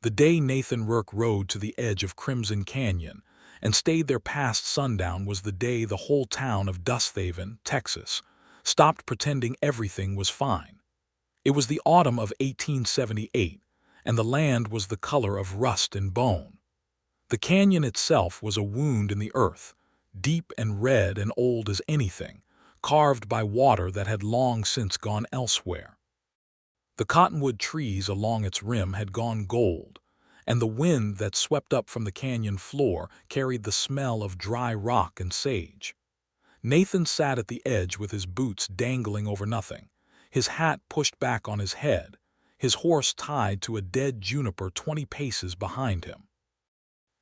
The day Nathan Rourke rode to the edge of Crimson Canyon and stayed there past sundown was the day the whole town of Dusthaven, Texas, stopped pretending everything was fine. It was the autumn of 1878, and the land was the color of rust and bone. The canyon itself was a wound in the earth, deep and red and old as anything, carved by water that had long since gone elsewhere. The cottonwood trees along its rim had gone gold, and the wind that swept up from the canyon floor carried the smell of dry rock and sage. Nathan sat at the edge with his boots dangling over nothing, his hat pushed back on his head, his horse tied to a dead juniper 20 paces behind him.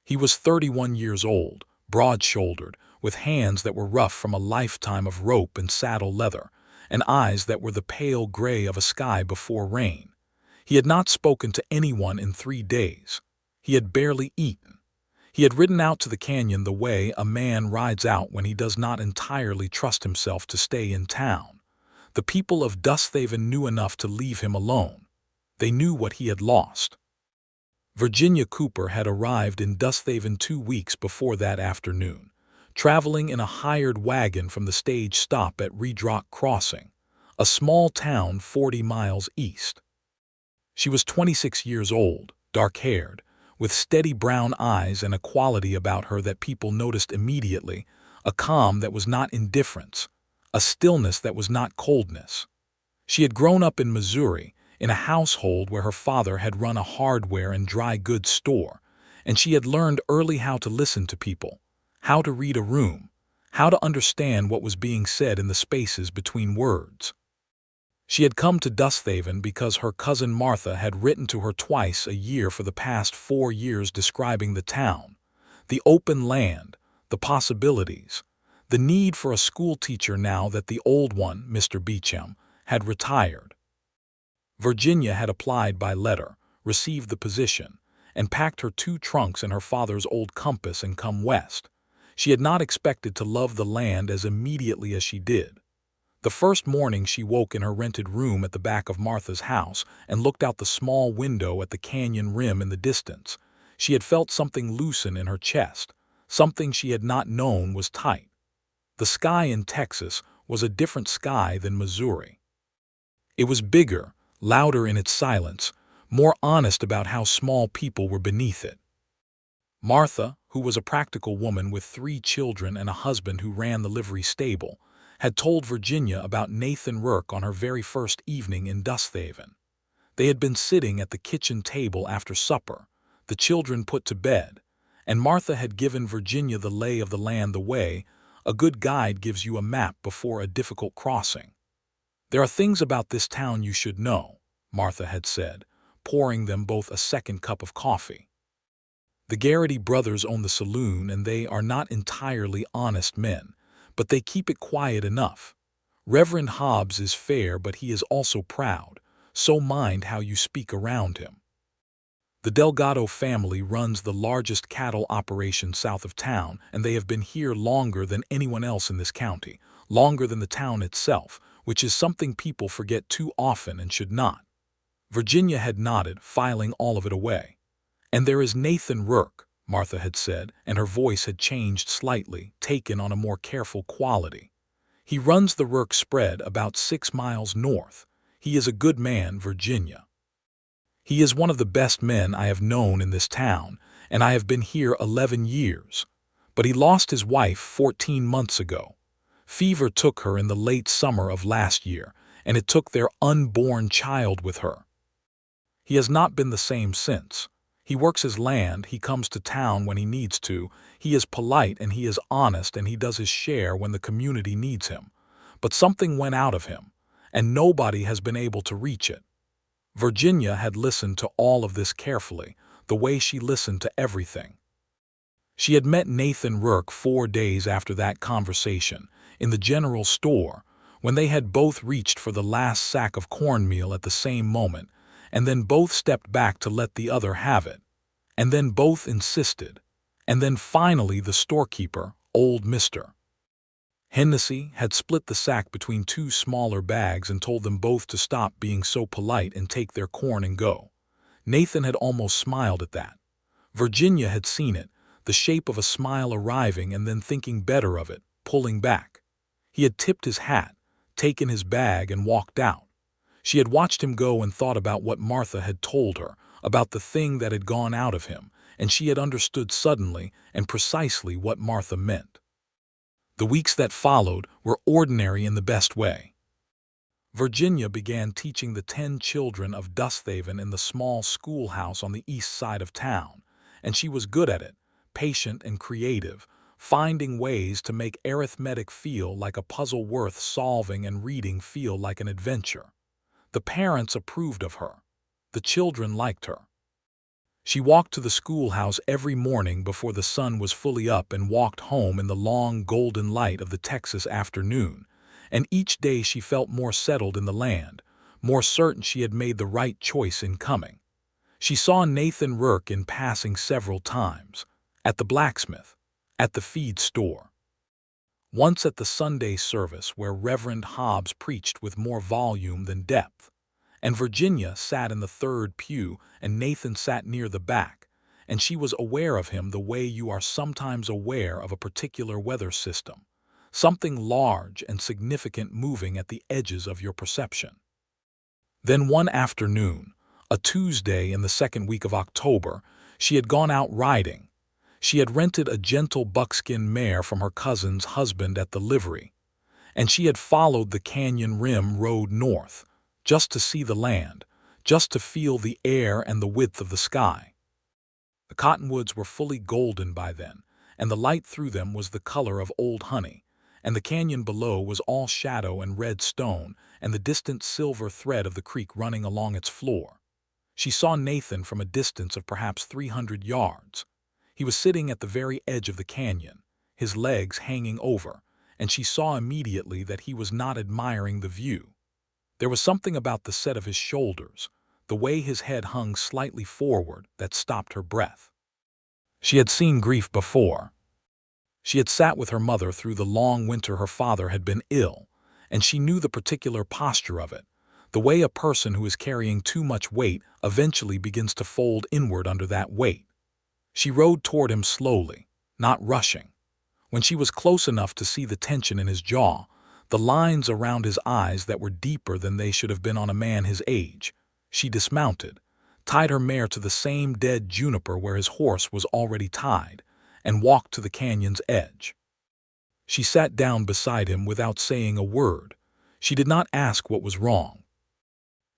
He was 31 years old, broad-shouldered, with hands that were rough from a lifetime of rope and saddle leather, and eyes that were the pale gray of a sky before rain. He had not spoken to anyone in 3 days. He had barely eaten. He had ridden out to the canyon the way a man rides out when he does not entirely trust himself to stay in town. The people of Dusthaven knew enough to leave him alone. They knew what he had lost. Virginia Cooper had arrived in Dusthaven 2 weeks before that afternoon, traveling in a hired wagon from the stage stop at Red Rock Crossing, a small town 40 miles east. She was 26 years old, dark-haired, with steady brown eyes and a quality about her that people noticed immediately, a calm that was not indifference, a stillness that was not coldness. She had grown up in Missouri, in a household where her father had run a hardware and dry goods store, and she had learned early how to listen to people, how to read a room, how to understand what was being said in the spaces between words. She had come to Dusthaven because her cousin Martha had written to her twice a year for the past 4 years describing the town, the open land, the possibilities, the need for a schoolteacher now that the old one, Mr. Beecham, had retired. Virginia had applied by letter, received the position, and packed her 2 trunks and her father's old compass and come west. She had not expected to love the land as immediately as she did. The first morning she woke in her rented room at the back of Martha's house and looked out the small window at the canyon rim in the distance. She had felt something loosen in her chest, something she had not known was tight. The sky in Texas was a different sky than Missouri. It was bigger, louder in its silence, more honest about how small people were beneath it. Martha, who was a practical woman with 3 children and a husband who ran the livery stable, had told Virginia about Nathan Rourke on her very first evening in Dusthaven. They had been sitting at the kitchen table after supper, the children put to bed, and Martha had given Virginia the lay of the land the way a good guide gives you a map before a difficult crossing. "There are things about this town you should know," Martha had said, pouring them both a second cup of coffee. "The Garrity brothers own the saloon, and they are not entirely honest men, but they keep it quiet enough. Reverend Hobbs is fair, but he is also proud, so mind how you speak around him. The Delgado family runs the largest cattle operation south of town, and they have been here longer than anyone else in this county, longer than the town itself, which is something people forget too often and should not." Virginia had nodded, filing all of it away. "And there is Nathan Rourke," Martha had said, and her voice had changed slightly, taken on a more careful quality. "He runs the Rourke spread about 6 miles north. He is a good man, Virginia. He is one of the best men I have known in this town, and I have been here 11 years. But he lost his wife 14 months ago. Fever took her in the late summer of last year, and it took their unborn child with her. He has not been the same since. He works his land, he comes to town when he needs to, he is polite and he is honest and he does his share when the community needs him. But something went out of him, and nobody has been able to reach it." Virginia had listened to all of this carefully, the way she listened to everything. She had met Nathan Rourke 4 days after that conversation, in the general store, when they had both reached for the last sack of cornmeal at the same moment, and then both stepped back to let the other have it, and then both insisted, and then finally the storekeeper, old Mr. Hennessy, had split the sack between 2 smaller bags and told them both to stop being so polite and take their corn and go. Nathan had almost smiled at that. Virginia had seen it, the shape of a smile arriving and then thinking better of it, pulling back. He had tipped his hat, taken his bag, and walked out. She had watched him go and thought about what Martha had told her, about the thing that had gone out of him, and she had understood suddenly and precisely what Martha meant. The weeks that followed were ordinary in the best way. Virginia began teaching the 10 children of Dusthaven in the small schoolhouse on the east side of town, and she was good at it, patient and creative, finding ways to make arithmetic feel like a puzzle worth solving and reading feel like an adventure. The parents approved of her. The children liked her. She walked to the schoolhouse every morning before the sun was fully up and walked home in the long golden light of the Texas afternoon, and each day she felt more settled in the land, more certain she had made the right choice in coming. She saw Nathan Rourke in passing several times, at the blacksmith, at the feed store. Once at the Sunday service where Reverend Hobbs preached with more volume than depth, and Virginia sat in the third pew and Nathan sat near the back, and she was aware of him the way you are sometimes aware of a particular weather system, something large and significant moving at the edges of your perception. Then one afternoon, a Tuesday in the second week of October, she had gone out riding. She had rented a gentle buckskin mare from her cousin's husband at the livery, and she had followed the canyon rim road north, just to see the land, just to feel the air and the width of the sky. The cottonwoods were fully golden by then, and the light through them was the color of old honey, and the canyon below was all shadow and red stone and the distant silver thread of the creek running along its floor. She saw Nathan from a distance of perhaps 300 yards. He was sitting at the very edge of the canyon, his legs hanging over, and she saw immediately that he was not admiring the view. There was something about the set of his shoulders, the way his head hung slightly forward, that stopped her breath. She had seen grief before. She had sat with her mother through the long winter her father had been ill, and she knew the particular posture of it, the way a person who is carrying too much weight eventually begins to fold inward under that weight. She rode toward him slowly, not rushing. When she was close enough to see the tension in his jaw, the lines around his eyes that were deeper than they should have been on a man his age, she dismounted, tied her mare to the same dead juniper where his horse was already tied, and walked to the canyon's edge. She sat down beside him without saying a word. She did not ask what was wrong.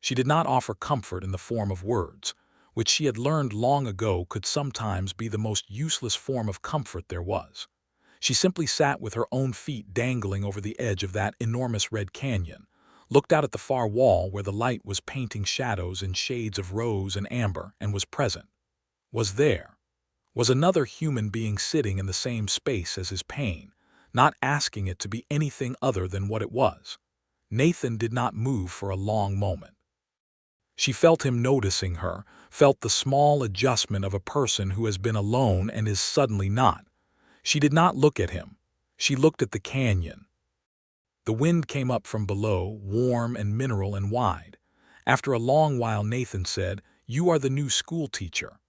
She did not offer comfort in the form of words, which she had learned long ago could sometimes be the most useless form of comfort there was. She simply sat with her own feet dangling over the edge of that enormous red canyon, looked out at the far wall where the light was painting shadows in shades of rose and amber, and was present. Was there. Was another human being sitting in the same space as his pain, not asking it to be anything other than what it was. Nathan did not move for a long moment. She felt him noticing her, felt the small adjustment of a person who has been alone and is suddenly not. She did not look at him. She looked at the canyon. The wind came up from below, warm and mineral and wide. After a long while Nathan said, "You are the new schoolteacher."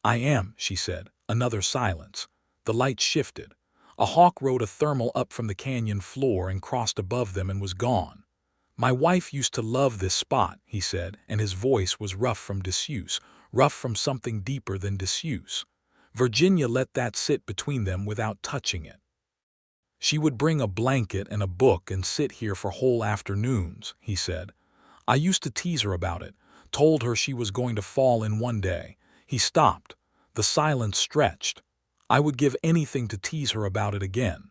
"I am," she said. Another silence. The light shifted. A hawk rode a thermal up from the canyon floor and crossed above them and was gone. "My wife used to love this spot," he said, and his voice was rough from disuse, rough from something deeper than disuse. Virginia let that sit between them without touching it. "She would bring a blanket and a book and sit here for whole afternoons," he said. "I used to tease her about it, told her she was going to fall in one day." He stopped. The silence stretched. "I would give anything to tease her about it again."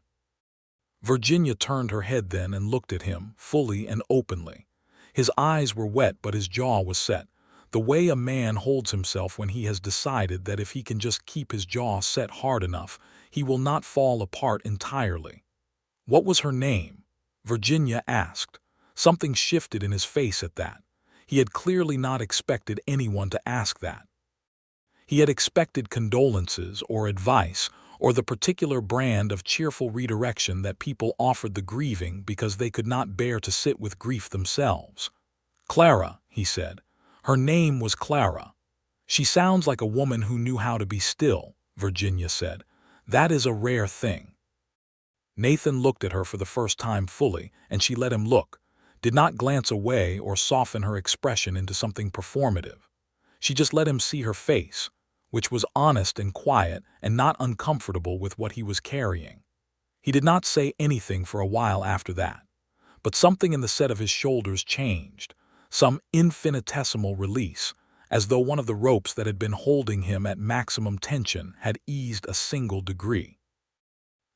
Virginia turned her head then and looked at him, fully and openly. His eyes were wet but his jaw was set, the way a man holds himself when he has decided that if he can just keep his jaw set hard enough, he will not fall apart entirely. "What was her name?" Virginia asked. Something shifted in his face at that. He had clearly not expected anyone to ask that. He had expected condolences or advice or the particular brand of cheerful redirection that people offered the grieving because they could not bear to sit with grief themselves. "Clara," he said. "Her name was Clara." "She sounds like a woman who knew how to be still," Virginia said. "That is a rare thing." Nathan looked at her for the first time fully, and she let him look, did not glance away or soften her expression into something performative. She just let him see her face, which was honest and quiet and not uncomfortable with what he was carrying. He did not say anything for a while after that, but something in the set of his shoulders changed, some infinitesimal release, as though one of the ropes that had been holding him at maximum tension had eased a single degree.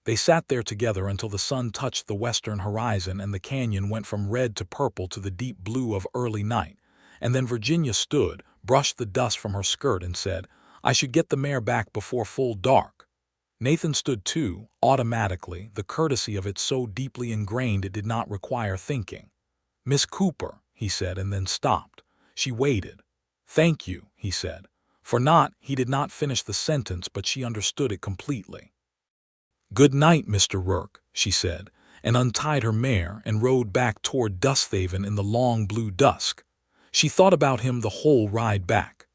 They sat there together until the sun touched the western horizon and the canyon went from red to purple to the deep blue of early night, and then Virginia stood, brushed the dust from her skirt and said, "I should get the mare back before full dark." Nathan stood too, automatically, the courtesy of it so deeply ingrained it did not require thinking. "Miss Cooper," he said, and then stopped. She waited. "Thank you," he said. He did not finish the sentence, but she understood it completely. "Good night, Mr. Rourke," she said, and untied her mare and rode back toward Dusthaven in the long blue dusk. She thought about him the whole ride back.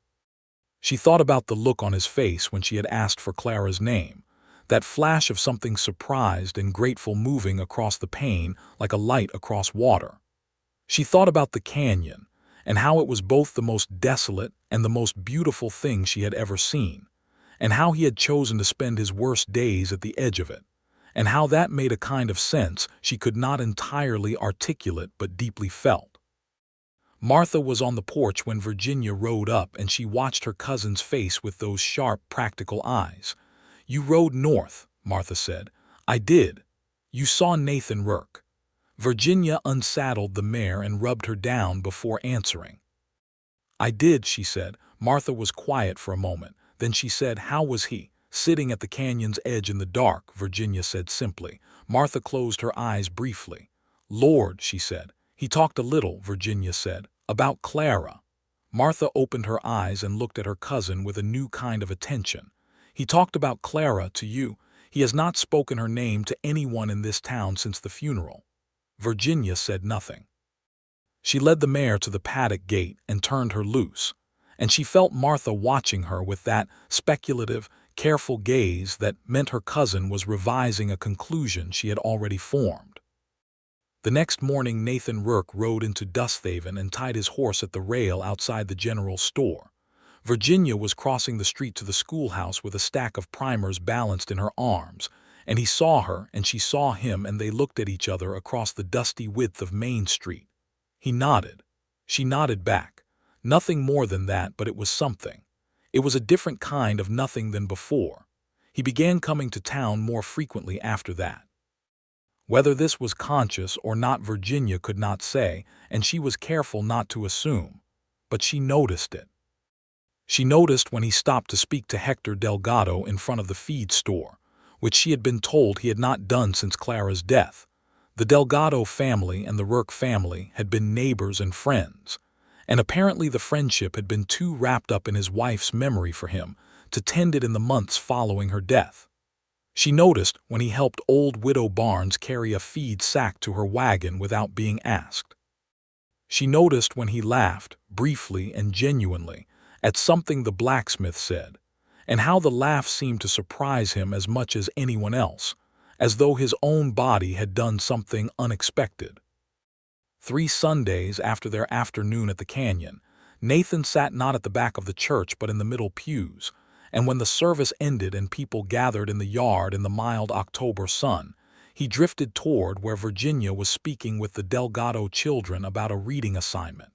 She thought about the look on his face when she had asked for Clara's name, that flash of something surprised and grateful moving across the pane like a light across water. She thought about the canyon, and how it was both the most desolate and the most beautiful thing she had ever seen, and how he had chosen to spend his worst days at the edge of it, and how that made a kind of sense she could not entirely articulate but deeply felt. Martha was on the porch when Virginia rode up, and she watched her cousin's face with those sharp, practical eyes. "You rode north," Martha said. "I did. You saw Nathan Rourke." Virginia unsaddled the mare and rubbed her down before answering. "I did," she said. Martha was quiet for a moment. Then she said, "How was he?" "Sitting at the canyon's edge in the dark," Virginia said simply. Martha closed her eyes briefly. "Lord," she said. "He talked a little," Virginia said, "about Clara." Martha opened her eyes and looked at her cousin with a new kind of attention. "He talked about Clara to you. He has not spoken her name to anyone in this town since the funeral." Virginia said nothing. She led the mare to the paddock gate and turned her loose, and she felt Martha watching her with that speculative, careful gaze that meant her cousin was revising a conclusion she had already formed. The next morning Nathan Rourke rode into Dusthaven and tied his horse at the rail outside the general store. Virginia was crossing the street to the schoolhouse with a stack of primers balanced in her arms, and he saw her and she saw him, and they looked at each other across the dusty width of Main Street. He nodded. She nodded back. Nothing more than that, but it was something. It was a different kind of nothing than before. He began coming to town more frequently after that. Whether this was conscious or not, Virginia could not say, and she was careful not to assume. But she noticed it. She noticed when he stopped to speak to Hector Delgado in front of the feed store, which she had been told he had not done since Clara's death. The Delgado family and the Rourke family had been neighbors and friends, and apparently the friendship had been too wrapped up in his wife's memory for him to tend it in the months following her death. She noticed when he helped old Widow Barnes carry a feed sack to her wagon without being asked. She noticed when he laughed, briefly and genuinely, at something the blacksmith said, and how the laugh seemed to surprise him as much as anyone else, as though his own body had done something unexpected. 3 Sundays after their afternoon at the canyon, Nathan sat not at the back of the church but in the middle pews, and when the service ended and people gathered in the yard in the mild October sun, he drifted toward where Virginia was speaking with the Delgado children about a reading assignment.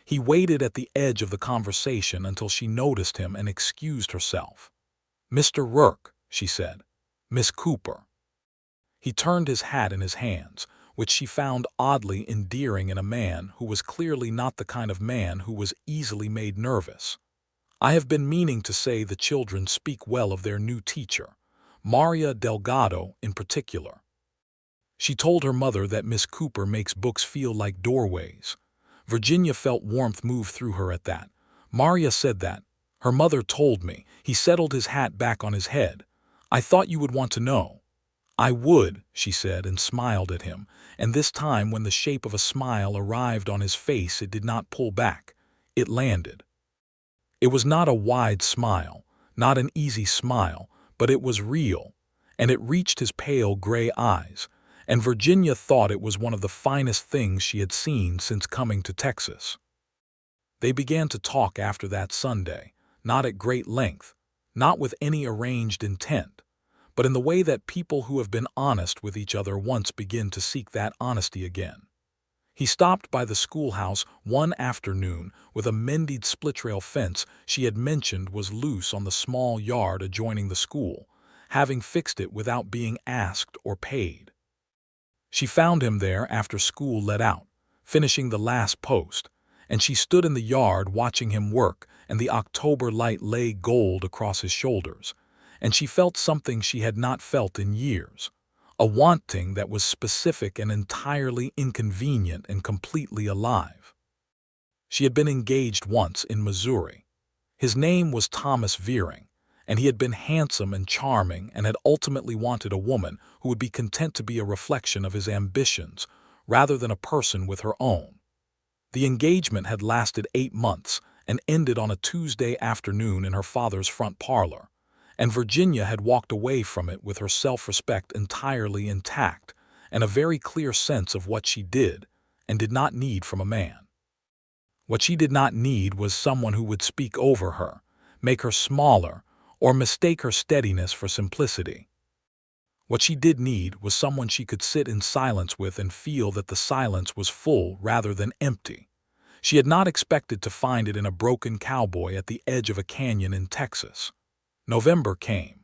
He waited at the edge of the conversation until she noticed him and excused herself. "Mr. Rourke," she said. "Miss Cooper." He turned his hat in his hands, which she found oddly endearing in a man who was clearly not the kind of man who was easily made nervous. "I have been meaning to say the children speak well of their new teacher, Maria Delgado in particular. She told her mother that Miss Cooper makes books feel like doorways." Virginia felt warmth move through her at that. "Maria said that. Her mother told me." He settled his hat back on his head. "I thought you would want to know." "I would," she said, and smiled at him, and this time when the shape of a smile arrived on his face it did not pull back. It landed. It was not a wide smile, not an easy smile, but it was real, and it reached his pale gray eyes, and Virginia thought it was one of the finest things she had seen since coming to Texas. They began to talk after that Sunday, not at great length, not with any arranged intent, but in the way that people who have been honest with each other once begin to seek that honesty again. He stopped by the schoolhouse one afternoon with a mended split-rail fence she had mentioned was loose on the small yard adjoining the school, having fixed it without being asked or paid. She found him there after school let out, finishing the last post, and she stood in the yard watching him work, and the October light lay gold across his shoulders, and she felt something she had not felt in years. A wanting that was specific and entirely inconvenient and completely alive. She had been engaged once in Missouri. His name was Thomas Veering, and he had been handsome and charming and had ultimately wanted a woman who would be content to be a reflection of his ambitions rather than a person with her own. The engagement had lasted 8 months and ended on a Tuesday afternoon in her father's front parlor, and Virginia had walked away from it with her self-respect entirely intact and a very clear sense of what she did and did not need from a man. What she did not need was someone who would speak over her, make her smaller, or mistake her steadiness for simplicity. What she did need was someone she could sit in silence with and feel that the silence was full rather than empty. She had not expected to find it in a broken cowboy at the edge of a canyon in Texas. November came.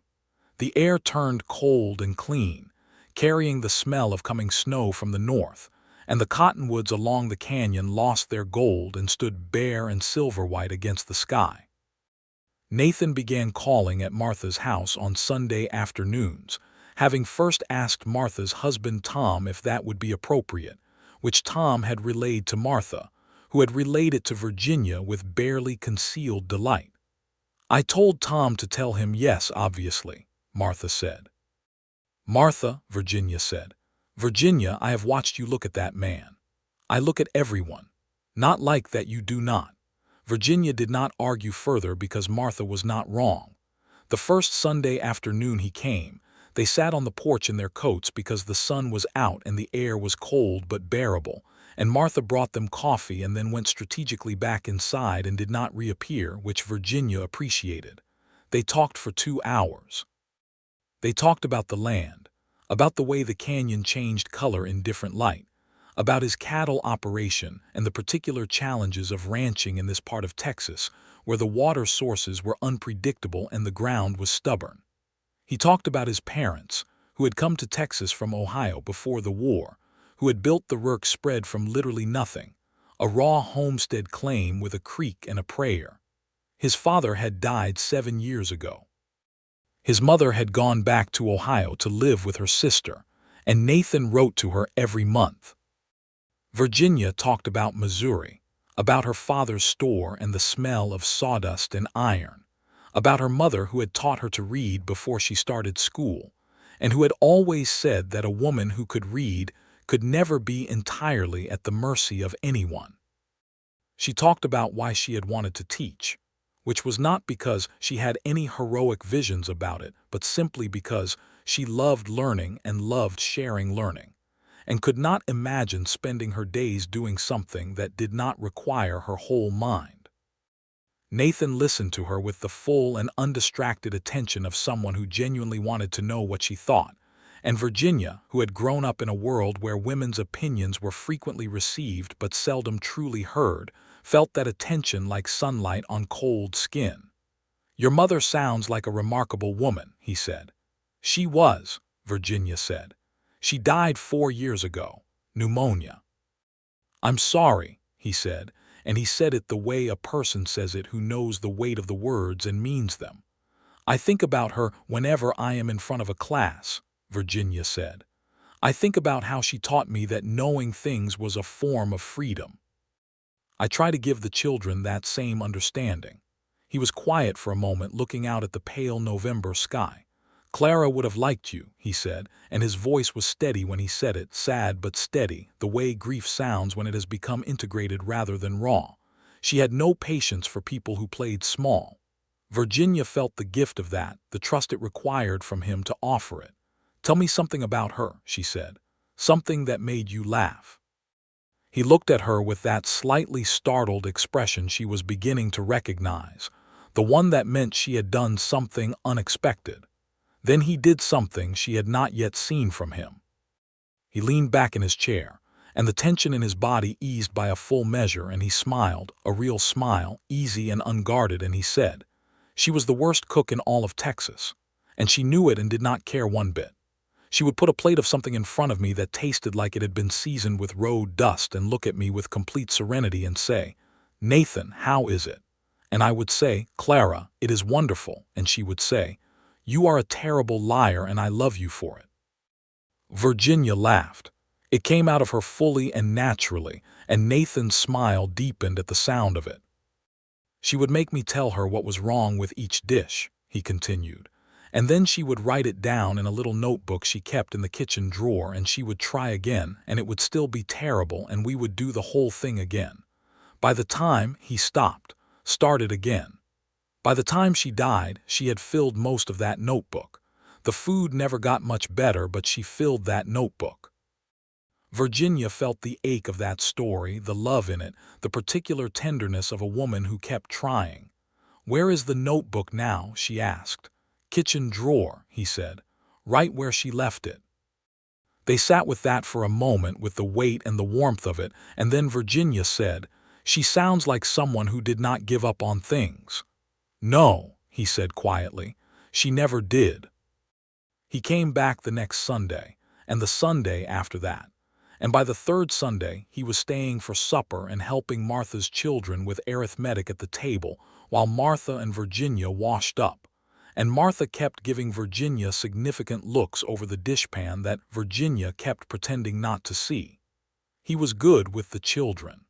The air turned cold and clean, carrying the smell of coming snow from the north, and the cottonwoods along the canyon lost their gold and stood bare and silver-white against the sky. Nathan began calling at Martha's house on Sunday afternoons, having first asked Martha's husband Tom if that would be appropriate, which Tom had relayed to Martha, who had relayed it to Virginia with barely concealed delight. "I told Tom to tell him yes, obviously," Martha said. "Martha," Virginia said. "Virginia, I have watched you look at that man. I look at everyone. Not like that you do not." Virginia did not argue further because Martha was not wrong. The first Sunday afternoon he came, they sat on the porch in their coats because the sun was out and the air was cold but bearable, and Martha brought them coffee and then went strategically back inside and did not reappear, which Virginia appreciated. They talked for 2 hours. They talked about the land, about the way the canyon changed color in different light, about his cattle operation and the particular challenges of ranching in this part of Texas, where the water sources were unpredictable and the ground was stubborn. He talked about his parents, who had come to Texas from Ohio before the war, who had built the Rourke spread from literally nothing, a raw homestead claim with a creek and a prayer. His father had died 7 years ago. His mother had gone back to Ohio to live with her sister, and Nathan wrote to her every month. Virginia talked about Missouri, about her father's store and the smell of sawdust and iron, about her mother who had taught her to read before she started school, and who had always said that a woman who could read could never be entirely at the mercy of anyone. She talked about why she had wanted to teach, which was not because she had any heroic visions about it, but simply because she loved learning and loved sharing learning, and could not imagine spending her days doing something that did not require her whole mind. Nathan listened to her with the full and undistracted attention of someone who genuinely wanted to know what she thought, and Virginia, who had grown up in a world where women's opinions were frequently received but seldom truly heard, felt that attention like sunlight on cold skin. "Your mother sounds like a remarkable woman," he said. "She was," Virginia said. "She died 4 years ago, pneumonia." "I'm sorry," he said, and he said it the way a person says it who knows the weight of the words and means them. "I think about her whenever I am in front of a class," Virginia said. "I think about how she taught me that knowing things was a form of freedom. I try to give the children that same understanding." He was quiet for a moment, looking out at the pale November sky. "Clara would have liked you," he said, and his voice was steady when he said it, sad but steady, the way grief sounds when it has become integrated rather than raw. She had no patience for people who played small. Virginia felt the gift of that, the trust it required from him to offer it. "Tell me something about her," she said. "Something that made you laugh." He looked at her with that slightly startled expression she was beginning to recognize, the one that meant she had done something unexpected. Then he did something she had not yet seen from him. He leaned back in his chair, and the tension in his body eased by a full measure, and he smiled, a real smile, easy and unguarded, and he said, "She was the worst cook in all of Texas, and she knew it and did not care one bit. She would put a plate of something in front of me that tasted like it had been seasoned with road dust and look at me with complete serenity and say, 'Nathan, how is it?' And I would say, 'Clara, it is wonderful,' and she would say, 'You are a terrible liar and I love you for it.'" Virginia laughed. It came out of her fully and naturally, and Nathan's smile deepened at the sound of it. "She would make me tell her what was wrong with each dish," he continued, "and then she would write it down in a little notebook she kept in the kitchen drawer, and she would try again, and it would still be terrible, and we would do the whole thing again. By the time he started again. By the time she died, she had filled most of that notebook. The food never got much better, but she filled that notebook." Virginia felt the ache of that story, the love in it, the particular tenderness of a woman who kept trying. "Where is the notebook now?" she asked. "Kitchen drawer," he said, "right where she left it." They sat with that for a moment, with the weight and the warmth of it, and then Virginia said, "She sounds like someone who did not give up on things." "No," he said quietly, "she never did." He came back the next Sunday, and the Sunday after that, and by the third Sunday he was staying for supper and helping Martha's children with arithmetic at the table while Martha and Virginia washed up, and Martha kept giving Virginia significant looks over the dishpan that Virginia kept pretending not to see. He was good with the children.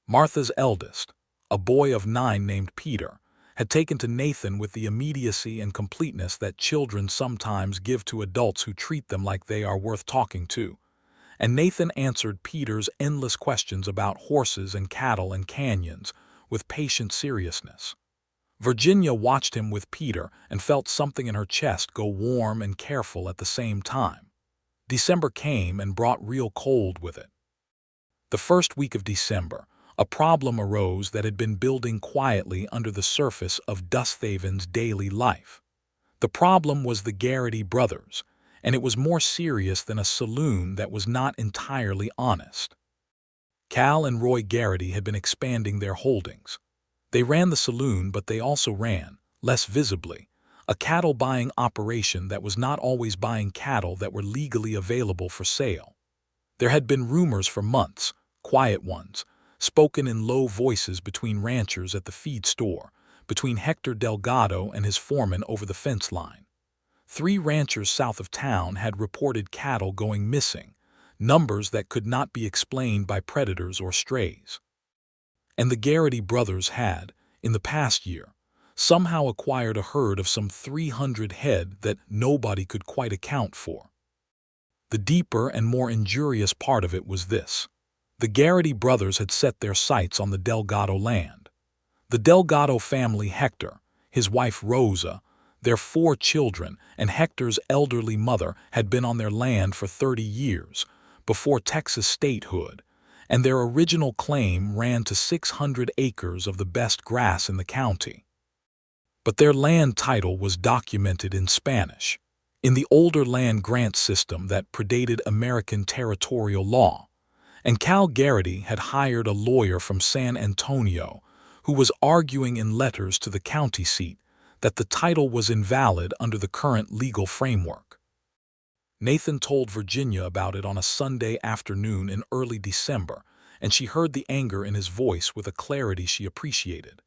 Martha's eldest, a boy of 9 named Peter, had taken to Nathan with the immediacy and completeness that children sometimes give to adults who treat them like they are worth talking to, and Nathan answered Peter's endless questions about horses and cattle and canyons with patient seriousness. Virginia watched him with Peter and felt something in her chest go warm and careful at the same time. December came and brought real cold with it. The first week of December, a problem arose that had been building quietly under the surface of Dusthaven's daily life. The problem was the Garrity brothers, and it was more serious than a saloon that was not entirely honest. Cal and Roy Garrity had been expanding their holdings. They ran the saloon, but they also ran, less visibly, a cattle-buying operation that was not always buying cattle that were legally available for sale. There had been rumors for months, quiet ones, spoken in low voices between ranchers at the feed store, between Hector Delgado and his foreman over the fence line. 3 ranchers south of town had reported cattle going missing, numbers that could not be explained by predators or strays. And the Garrity brothers had, in the past year, somehow acquired a herd of some 300 head that nobody could quite account for. The deeper and more injurious part of it was this. The Garrity brothers had set their sights on the Delgado land. The Delgado family, Hector, his wife Rosa, their 4 children, and Hector's elderly mother had been on their land for 30 years, before Texas statehood, and their original claim ran to 600 acres of the best grass in the county. But their land title was documented in Spanish, in the older land grant system that predated American territorial law, and Cal Garrity had hired a lawyer from San Antonio who was arguing in letters to the county seat that the title was invalid under the current legal framework. Nathan told Virginia about it on a Sunday afternoon in early December, and she heard the anger in his voice with a clarity she appreciated.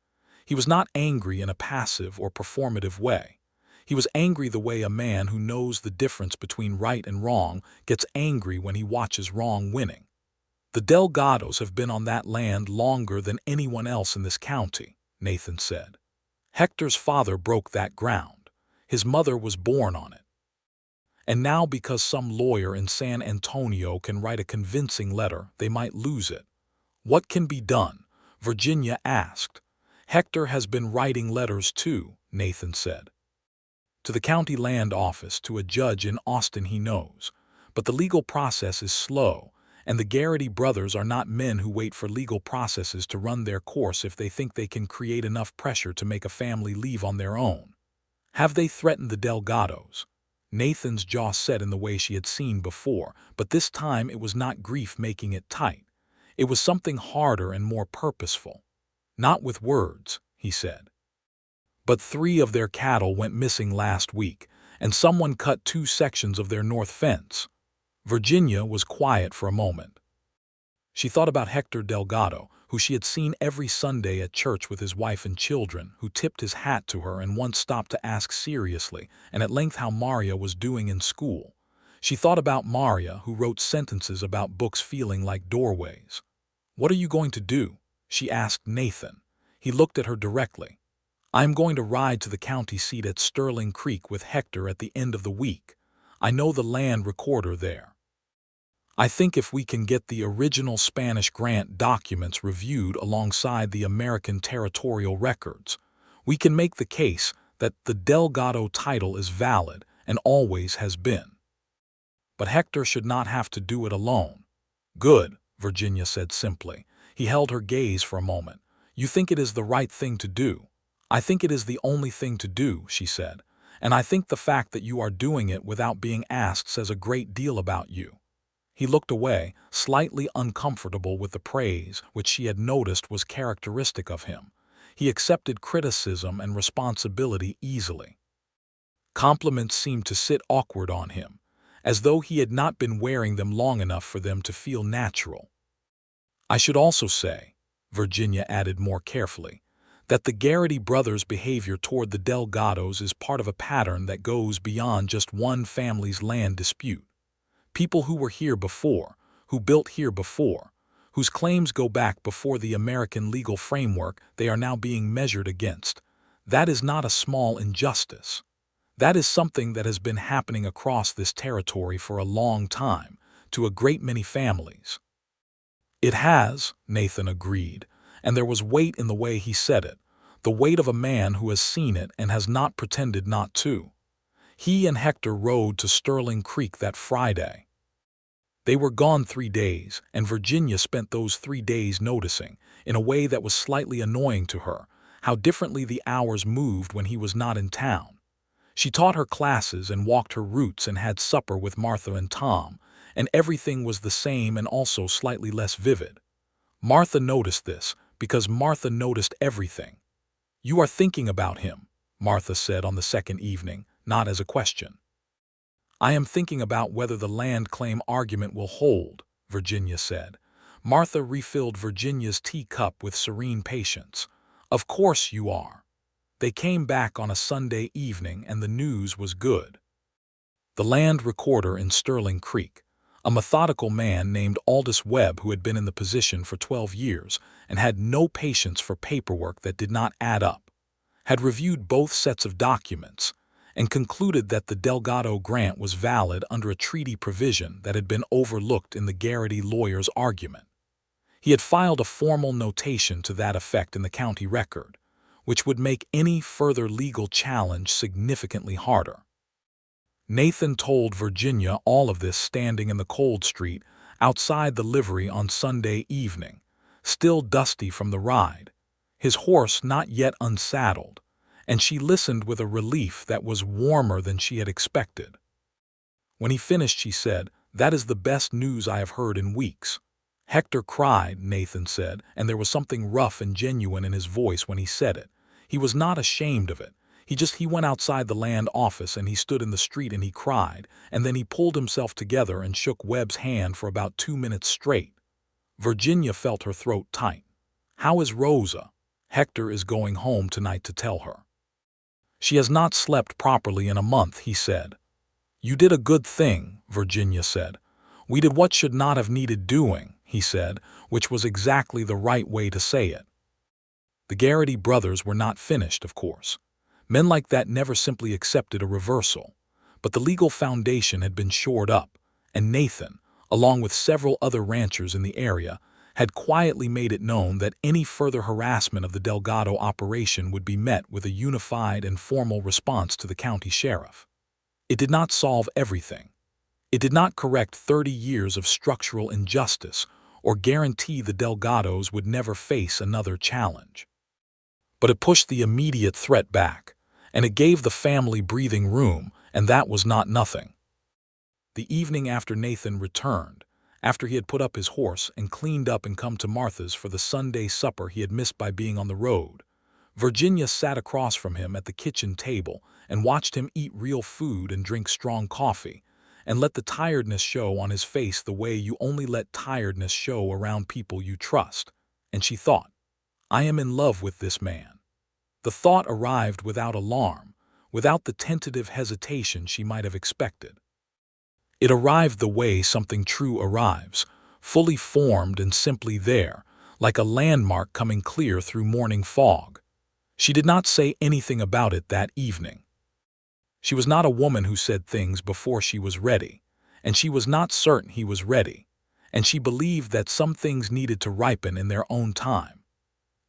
He was not angry in a passive or performative way. He was angry the way a man who knows the difference between right and wrong gets angry when he watches wrong winning. "The Delgados have been on that land longer than anyone else in this county," Nathan said. "Hector's father broke that ground. His mother was born on it. And now, because some lawyer in San Antonio can write a convincing letter, they might lose it. What can be done?" Virginia asked. Hector has been writing letters too, Nathan said. To the county land office, to a judge in Austin he knows. But the legal process is slow, and the Garrity brothers are not men who wait for legal processes to run their course if they think they can create enough pressure to make a family leave on their own. Have they threatened the Delgados? Nathan's jaw set in the way she had seen before, but this time it was not grief making it tight. It was something harder and more purposeful. Not with words, he said. But 3 of their cattle went missing last week, and someone cut 2 sections of their north fence. Virginia was quiet for a moment. She thought about Hector Delgado, who she had seen every Sunday at church with his wife and children, who tipped his hat to her and once stopped to ask seriously, and at length how Maria was doing in school. She thought about Maria, who wrote sentences about books feeling like doorways. "What are you going to do?" she asked Nathan. He looked at her directly. "I am going to ride to the county seat at Sterling Creek with Hector at the end of the week. I know the land recorder there. I think if we can get the original Spanish grant documents reviewed alongside the American territorial records, we can make the case that the Delgado title is valid and always has been. But Hector should not have to do it alone." "Good," Virginia said simply. He held her gaze for a moment. "You think it is the right thing to do." "I think it is the only thing to do," she said. "And I think the fact that you are doing it without being asked says a great deal about you." He looked away, slightly uncomfortable with the praise which she had noticed was characteristic of him. He accepted criticism and responsibility easily. Compliments seemed to sit awkward on him, as though he had not been wearing them long enough for them to feel natural. "I should also say," Virginia added more carefully, "that the Garrity brothers' behavior toward the Delgados is part of a pattern that goes beyond just one family's land dispute. People who were here before, who built here before, whose claims go back before the American legal framework they are now being measured against. That is not a small injustice. That is something that has been happening across this territory for a long time, to a great many families." "It has," Nathan agreed, and there was weight in the way he said it, the weight of a man who has seen it and has not pretended not to. He and Hector rode to Sterling Creek that Friday. They were gone 3 days, and Virginia spent those 3 days noticing, in a way that was slightly annoying to her, how differently the hours moved when he was not in town. She taught her classes and walked her routes and had supper with Martha and Tom, and everything was the same and also slightly less vivid. Martha noticed this, because Martha noticed everything. "You are thinking about him," Martha said on the second evening, not as a question. "I am thinking about whether the land claim argument will hold," Virginia said. Martha refilled Virginia's teacup with serene patience. "Of course you are." They came back on a Sunday evening and the news was good. The land recorder in Sterling Creek, a methodical man named Aldous Webb who had been in the position for 12 years and had no patience for paperwork that did not add up, had reviewed both sets of documents and concluded that the Delgado grant was valid under a treaty provision that had been overlooked in the Garrity lawyer's argument. He had filed a formal notation to that effect in the county record, which would make any further legal challenge significantly harder. Nathan told Virginia all of this standing in the cold street outside the livery on Sunday evening, still dusty from the ride, his horse not yet unsaddled, and she listened with a relief that was warmer than she had expected. When he finished, she said, "That is the best news I have heard in weeks." "Hector cried," Nathan said, and there was something rough and genuine in his voice when he said it. He was not ashamed of it. He went outside the land office and he stood in the street and he cried, and then he pulled himself together and shook Webb's hand for about 2 minutes straight. Virginia felt her throat tight. "How is Rosa?" "Hector is going home tonight to tell her." "She has not slept properly in a month," he said. "You did a good thing," Virginia said. "We did what should not have needed doing," he said, which was exactly the right way to say it. The Garrity brothers were not finished, of course. Men like that never simply accepted a reversal. But the legal foundation had been shored up, and Nathan, along with several other ranchers in the area, had quietly made it known that any further harassment of the Delgado operation would be met with a unified and formal response to the county sheriff. It did not solve everything. It did not correct 30 years of structural injustice or guarantee the Delgados would never face another challenge. But it pushed the immediate threat back, and it gave the family breathing room, and that was not nothing. The evening after Nathan returned, after he had put up his horse and cleaned up and come to Martha's for the Sunday supper he had missed by being on the road, Virginia sat across from him at the kitchen table and watched him eat real food and drink strong coffee, and let the tiredness show on his face the way you only let tiredness show around people you trust. And she thought, I am in love with this man. The thought arrived without alarm, without the tentative hesitation she might have expected. It arrived the way something true arrives, fully formed and simply there, like a landmark coming clear through morning fog. She did not say anything about it that evening. She was not a woman who said things before she was ready, and she was not certain he was ready, and she believed that some things needed to ripen in their own time.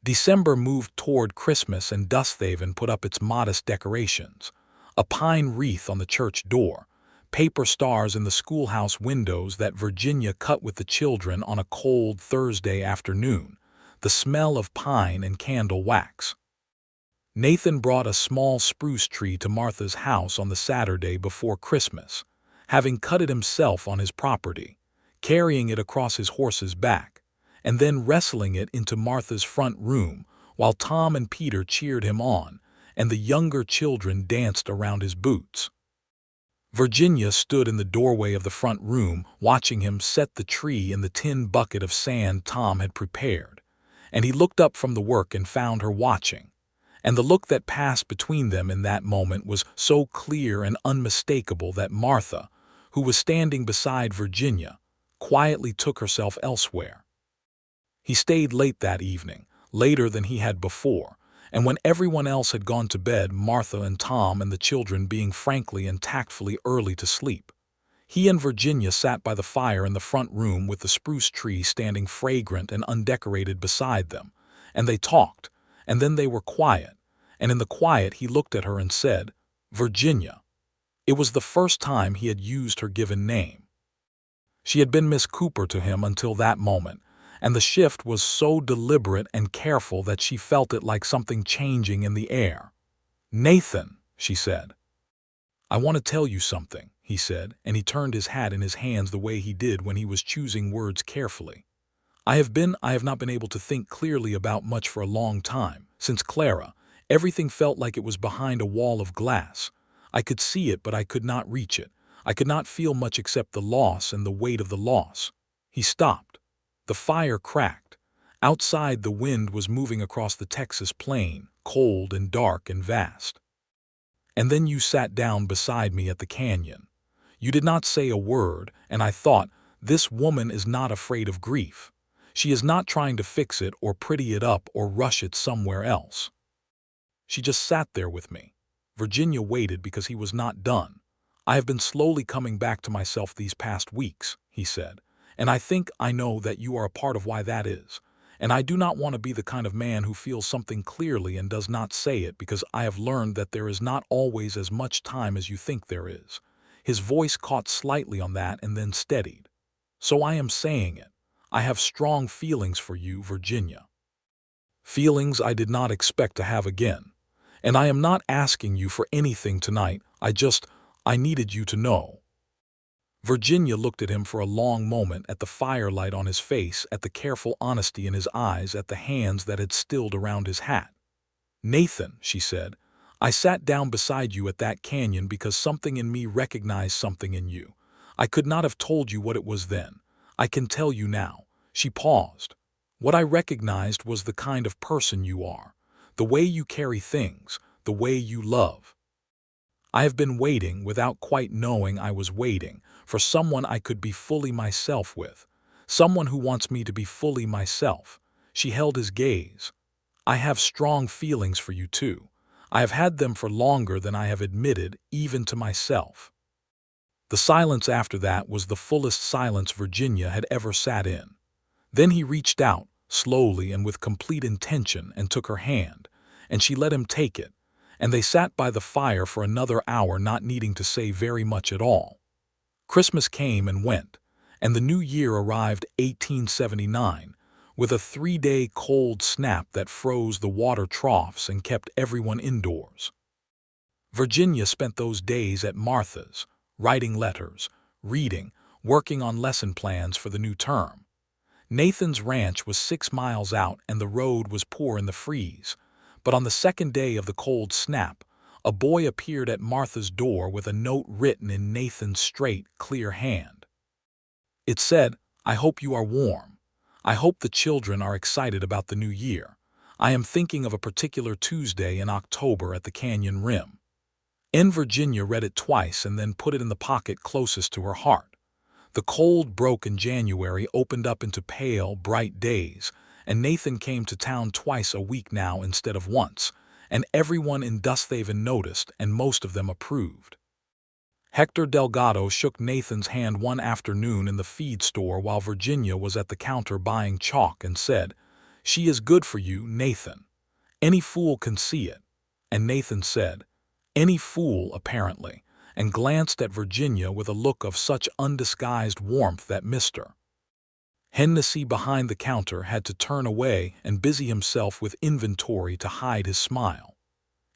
December moved toward Christmas, and Dusthaven put up its modest decorations, a pine wreath on the church door, paper stars in the schoolhouse windows that Virginia cut with the children on a cold Thursday afternoon, the smell of pine and candle wax. Nathan brought a small spruce tree to Martha's house on the Saturday before Christmas, having cut it himself on his property, carrying it across his horse's back, and then wrestling it into Martha's front room while Tom and Peter cheered him on, and the younger children danced around his boots. Virginia stood in the doorway of the front room watching him set the tree in the tin bucket of sand Tom had prepared, and he looked up from the work and found her watching. And the look that passed between them in that moment was so clear and unmistakable that Martha, who was standing beside Virginia, quietly took herself elsewhere. He stayed late that evening, later than he had before, and when everyone else had gone to bed, Martha and Tom and the children being frankly and tactfully early to sleep, he and Virginia sat by the fire in the front room with the spruce tree standing fragrant and undecorated beside them, and they talked, and then they were quiet. And in the quiet he looked at her and said, Virginia. It was the first time he had used her given name. She had been Miss Cooper to him until that moment, and the shift was so deliberate and careful that she felt it like something changing in the air. Nathan, she said. I want to tell you something, he said, and he turned his hat in his hands the way he did when he was choosing words carefully. I have not been able to think clearly about much for a long time, since Clara. Everything felt like it was behind a wall of glass. I could see it, but I could not reach it. I could not feel much except the loss and the weight of the loss. He stopped. The fire cracked. Outside, the wind was moving across the Texas plain, cold and dark and vast. And then you sat down beside me at the canyon. You did not say a word, and I thought, this woman is not afraid of grief. She is not trying to fix it or pretty it up or rush it somewhere else. She just sat there with me. Virginia waited because he was not done. I have been slowly coming back to myself these past weeks, he said, and I think I know that you are a part of why that is. And I do not want to be the kind of man who feels something clearly and does not say it, because I have learned that there is not always as much time as you think there is. His voice caught slightly on that and then steadied. So I am saying it. I have strong feelings for you, Virginia. Feelings I did not expect to have again. And I am not asking you for anything tonight. I needed you to know. Virginia looked at him for a long moment, at the firelight on his face, at the careful honesty in his eyes, at the hands that had stilled around his hat. Nathan, she said, I sat down beside you at that canyon because something in me recognized something in you. I could not have told you what it was then. I can tell you now. She paused. What I recognized was the kind of person you are. The way you carry things, the way you love. I have been waiting, without quite knowing I was waiting, for someone I could be fully myself with, someone who wants me to be fully myself. She held his gaze. I have strong feelings for you too. I have had them for longer than I have admitted, even to myself. The silence after that was the fullest silence Virginia had ever sat in. Then he reached out, slowly and with complete intention, and took her hand, and she let him take it, and they sat by the fire for another hour, not needing to say very much at all. Christmas came and went, and the new year arrived, 1879, with a 3-day cold snap that froze the water troughs and kept everyone indoors. Virginia spent those days at Martha's, writing letters, reading, working on lesson plans for the new term. Nathan's ranch was 6 miles out and the road was poor in the freeze, but on the second day of the cold snap, a boy appeared at Martha's door with a note written in Nathan's straight, clear hand. It said, "I hope you are warm. I hope the children are excited about the new year. I am thinking of a particular Tuesday in October at the canyon rim." Virginia read it twice and then put it in the pocket closest to her heart. The cold broke in January opened up into pale, bright days, and Nathan came to town twice a week now instead of once, and everyone in Dusthaven noticed and most of them approved. Hector Delgado shook Nathan's hand one afternoon in the feed store while Virginia was at the counter buying chalk and said, "She is good for you, Nathan. Any fool can see it." And Nathan said, "Any fool, apparently," and glanced at Virginia with a look of such undisguised warmth that Mr. Hennessy behind the counter had to turn away and busy himself with inventory to hide his smile.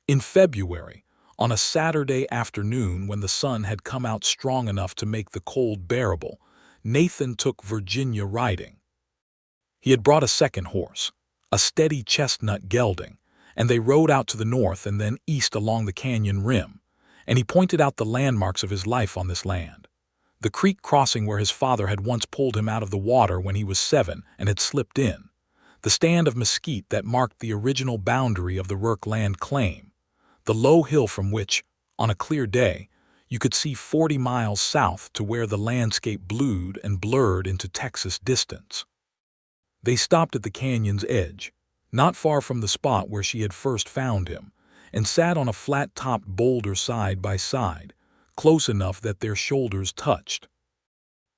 In February, on a Saturday afternoon when the sun had come out strong enough to make the cold bearable, Nathan took Virginia riding. He had brought a second horse, a steady chestnut gelding, and they rode out to the north and then east along the canyon rim, and he pointed out the landmarks of his life on this land. The creek crossing where his father had once pulled him out of the water when he was 7 and had slipped in, the stand of mesquite that marked the original boundary of the Rourke land claim, the low hill from which, on a clear day, you could see 40 miles south to where the landscape blued and blurred into Texas distance. They stopped at the canyon's edge, not far from the spot where she had first found him, and sat on a flat-topped boulder side by side, close enough that their shoulders touched.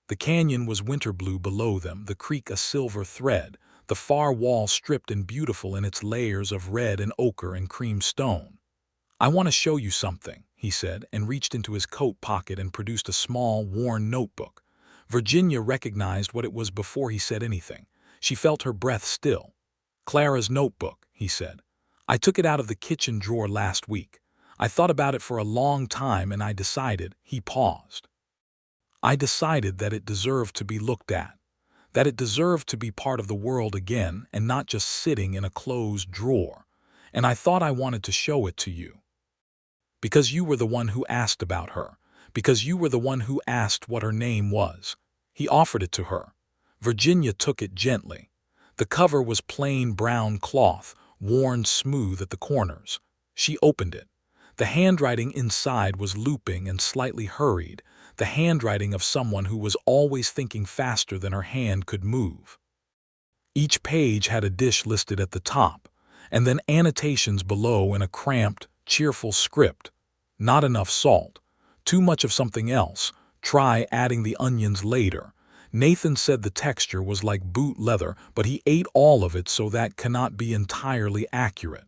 The canyon was winter blue below them, the creek a silver thread, the far wall stripped and beautiful in its layers of red and ochre and cream stone. "I want to show you something," he said, and reached into his coat pocket and produced a small, worn notebook. Virginia recognized what it was before he said anything. She felt her breath still. "Clara's notebook," he said. "I took it out of the kitchen drawer last week. I thought about it for a long time and I decided," he paused. "I decided that it deserved to be looked at, that it deserved to be part of the world again and not just sitting in a closed drawer, and I thought I wanted to show it to you. Because you were the one who asked about her, because you were the one who asked what her name was." He offered it to her. Virginia took it gently. The cover was plain brown cloth, worn smooth at the corners. She opened it. The handwriting inside was looping and slightly hurried, the handwriting of someone who was always thinking faster than her hand could move. Each page had a dish listed at the top, and then annotations below in a cramped, cheerful script. Not enough salt. Too much of something else. Try adding the onions later. Nathan said the texture was like boot leather, but he ate all of it, so that cannot be entirely accurate.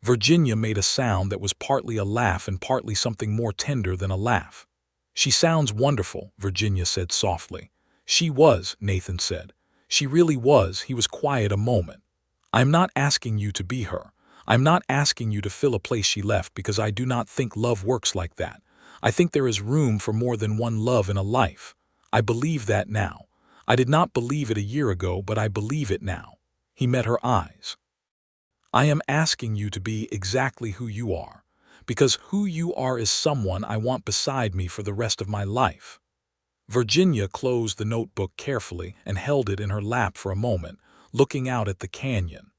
Virginia made a sound that was partly a laugh and partly something more tender than a laugh. "She sounds wonderful," Virginia said softly. "She was," Nathan said. "She really was." He was quiet a moment. "I'm not asking you to be her. I'm not asking you to fill a place she left, because I do not think love works like that. I think there is room for more than one love in a life. I believe that now. I did not believe it a year ago, but I believe it now." He met her eyes. "I am asking you to be exactly who you are, because who you are is someone I want beside me for the rest of my life." Virginia closed the notebook carefully and held it in her lap for a moment, looking out at the canyon.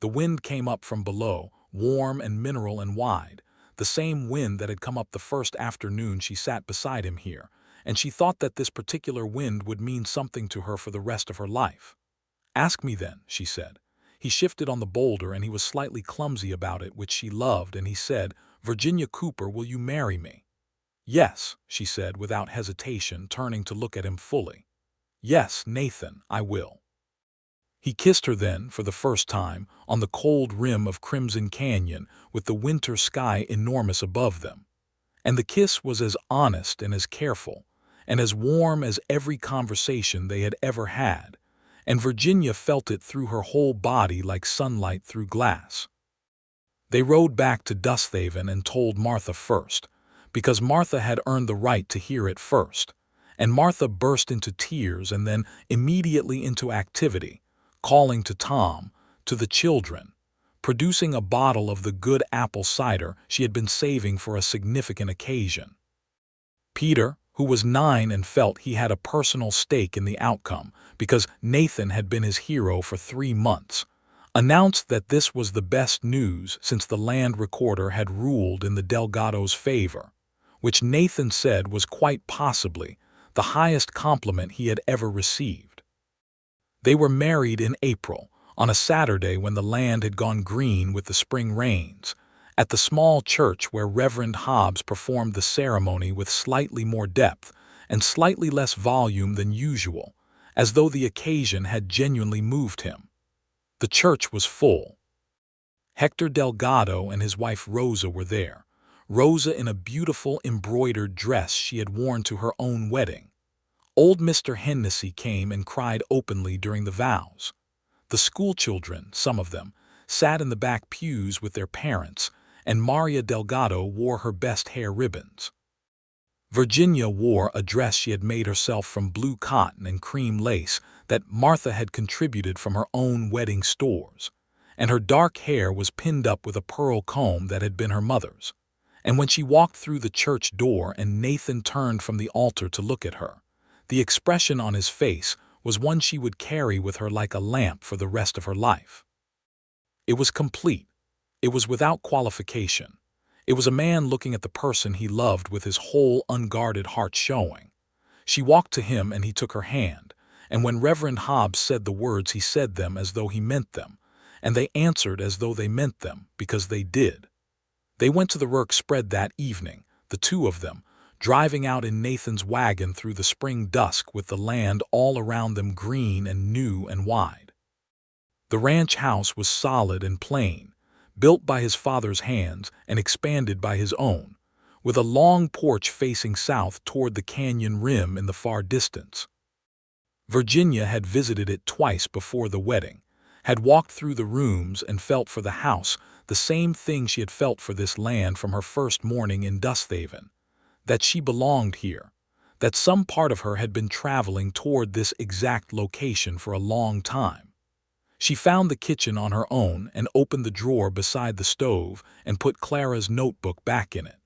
The wind came up from below, warm and mineral and wide, the same wind that had come up the first afternoon she sat beside him here, and she thought that this particular wind would mean something to her for the rest of her life. "Ask me then," she said. He shifted on the boulder and he was slightly clumsy about it, which she loved, and he said, "Virginia Cooper, will you marry me?" "Yes," she said without hesitation, turning to look at him fully. Yes, Nathan, I will. He kissed her then, for the first time, on the cold rim of Crimson Canyon with the winter sky enormous above them. And the kiss was as honest and as careful, and as warm as every conversation they had ever had, and Virginia felt it through her whole body like sunlight through glass. They rode back to Dusthaven and told Martha first, because Martha had earned the right to hear it first, and Martha burst into tears and then immediately into activity, calling to Tom, to the children, producing a bottle of the good apple cider she had been saving for a significant occasion. Peter, who was 9 and felt he had a personal stake in the outcome because Nathan had been his hero for 3 months, announced that this was the best news since the land recorder had ruled in the Delgados' favor, which Nathan said was quite possibly the highest compliment he had ever received. They were married in April, on a Saturday when the land had gone green with the spring rains, at the small church where Reverend Hobbs performed the ceremony with slightly more depth and slightly less volume than usual, as though the occasion had genuinely moved him. The church was full. Hector Delgado and his wife Rosa were there, Rosa in a beautiful embroidered dress she had worn to her own wedding. Old Mr. Hennessy came and cried openly during the vows. The schoolchildren, some of them, sat in the back pews with their parents, and Maria Delgado wore her best hair ribbons. Virginia wore a dress she had made herself from blue cotton and cream lace that Martha had contributed from her own wedding stores, and her dark hair was pinned up with a pearl comb that had been her mother's. And when she walked through the church door and Nathan turned from the altar to look at her, the expression on his face was one she would carry with her like a lamp for the rest of her life. It was complete. It was without qualification. It was a man looking at the person he loved with his whole unguarded heart showing. She walked to him and he took her hand, and when Reverend Hobbs said the words he said them as though he meant them, and they answered as though they meant them, because they did. They went to the Rourke spread that evening, the two of them, driving out in Nathan's wagon through the spring dusk with the land all around them green and new and wide. The ranch house was solid and plain, built by his father's hands and expanded by his own, with a long porch facing south toward the canyon rim in the far distance. Virginia had visited it twice before the wedding, had walked through the rooms and felt for the house the same thing she had felt for this land from her first morning in Dusthaven, that she belonged here, that some part of her had been traveling toward this exact location for a long time. She found the kitchen on her own and opened the drawer beside the stove and put Clara's notebook back in it.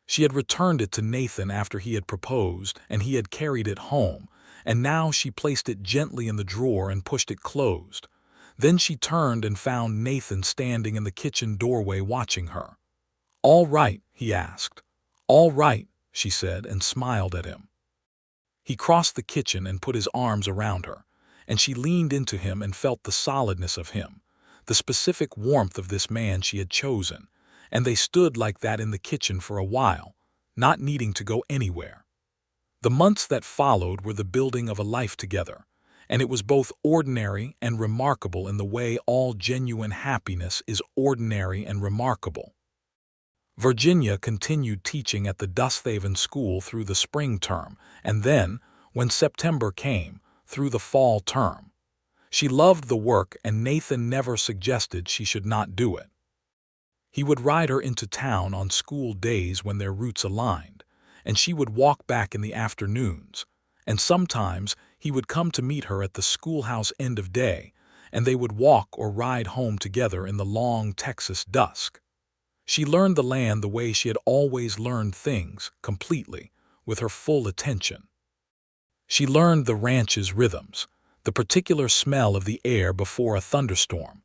She had returned it to Nathan after he had proposed, and he had carried it home, and now she placed it gently in the drawer and pushed it closed. Then she turned and found Nathan standing in the kitchen doorway watching her. "All right?" he asked. "All right," she said, and smiled at him. He crossed the kitchen and put his arms around her, and she leaned into him and felt the solidness of him, the specific warmth of this man she had chosen, and they stood like that in the kitchen for a while, not needing to go anywhere. The months that followed were the building of a life together, and it was both ordinary and remarkable in the way all genuine happiness is ordinary and remarkable. Virginia continued teaching at the Dusthaven school through the spring term, and then, when September came, through the fall term. She loved the work, and Nathan never suggested she should not do it. He would ride her into town on school days when their routes aligned, and she would walk back in the afternoons, and sometimes he would come to meet her at the schoolhouse end of day, and they would walk or ride home together in the long Texas dusk. She learned the land the way she had always learned things, completely, with her full attention. She learned the ranch's rhythms, the particular smell of the air before a thunderstorm,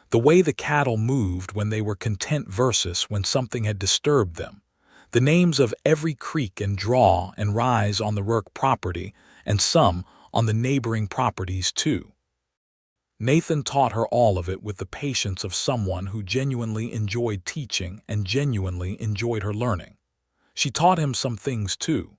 the way the cattle moved when they were content versus when something had disturbed them, the names of every creek and draw and rise on the Rourke property, and some on the neighboring properties too. Nathan taught her all of it with the patience of someone who genuinely enjoyed teaching and genuinely enjoyed her learning. She taught him some things too.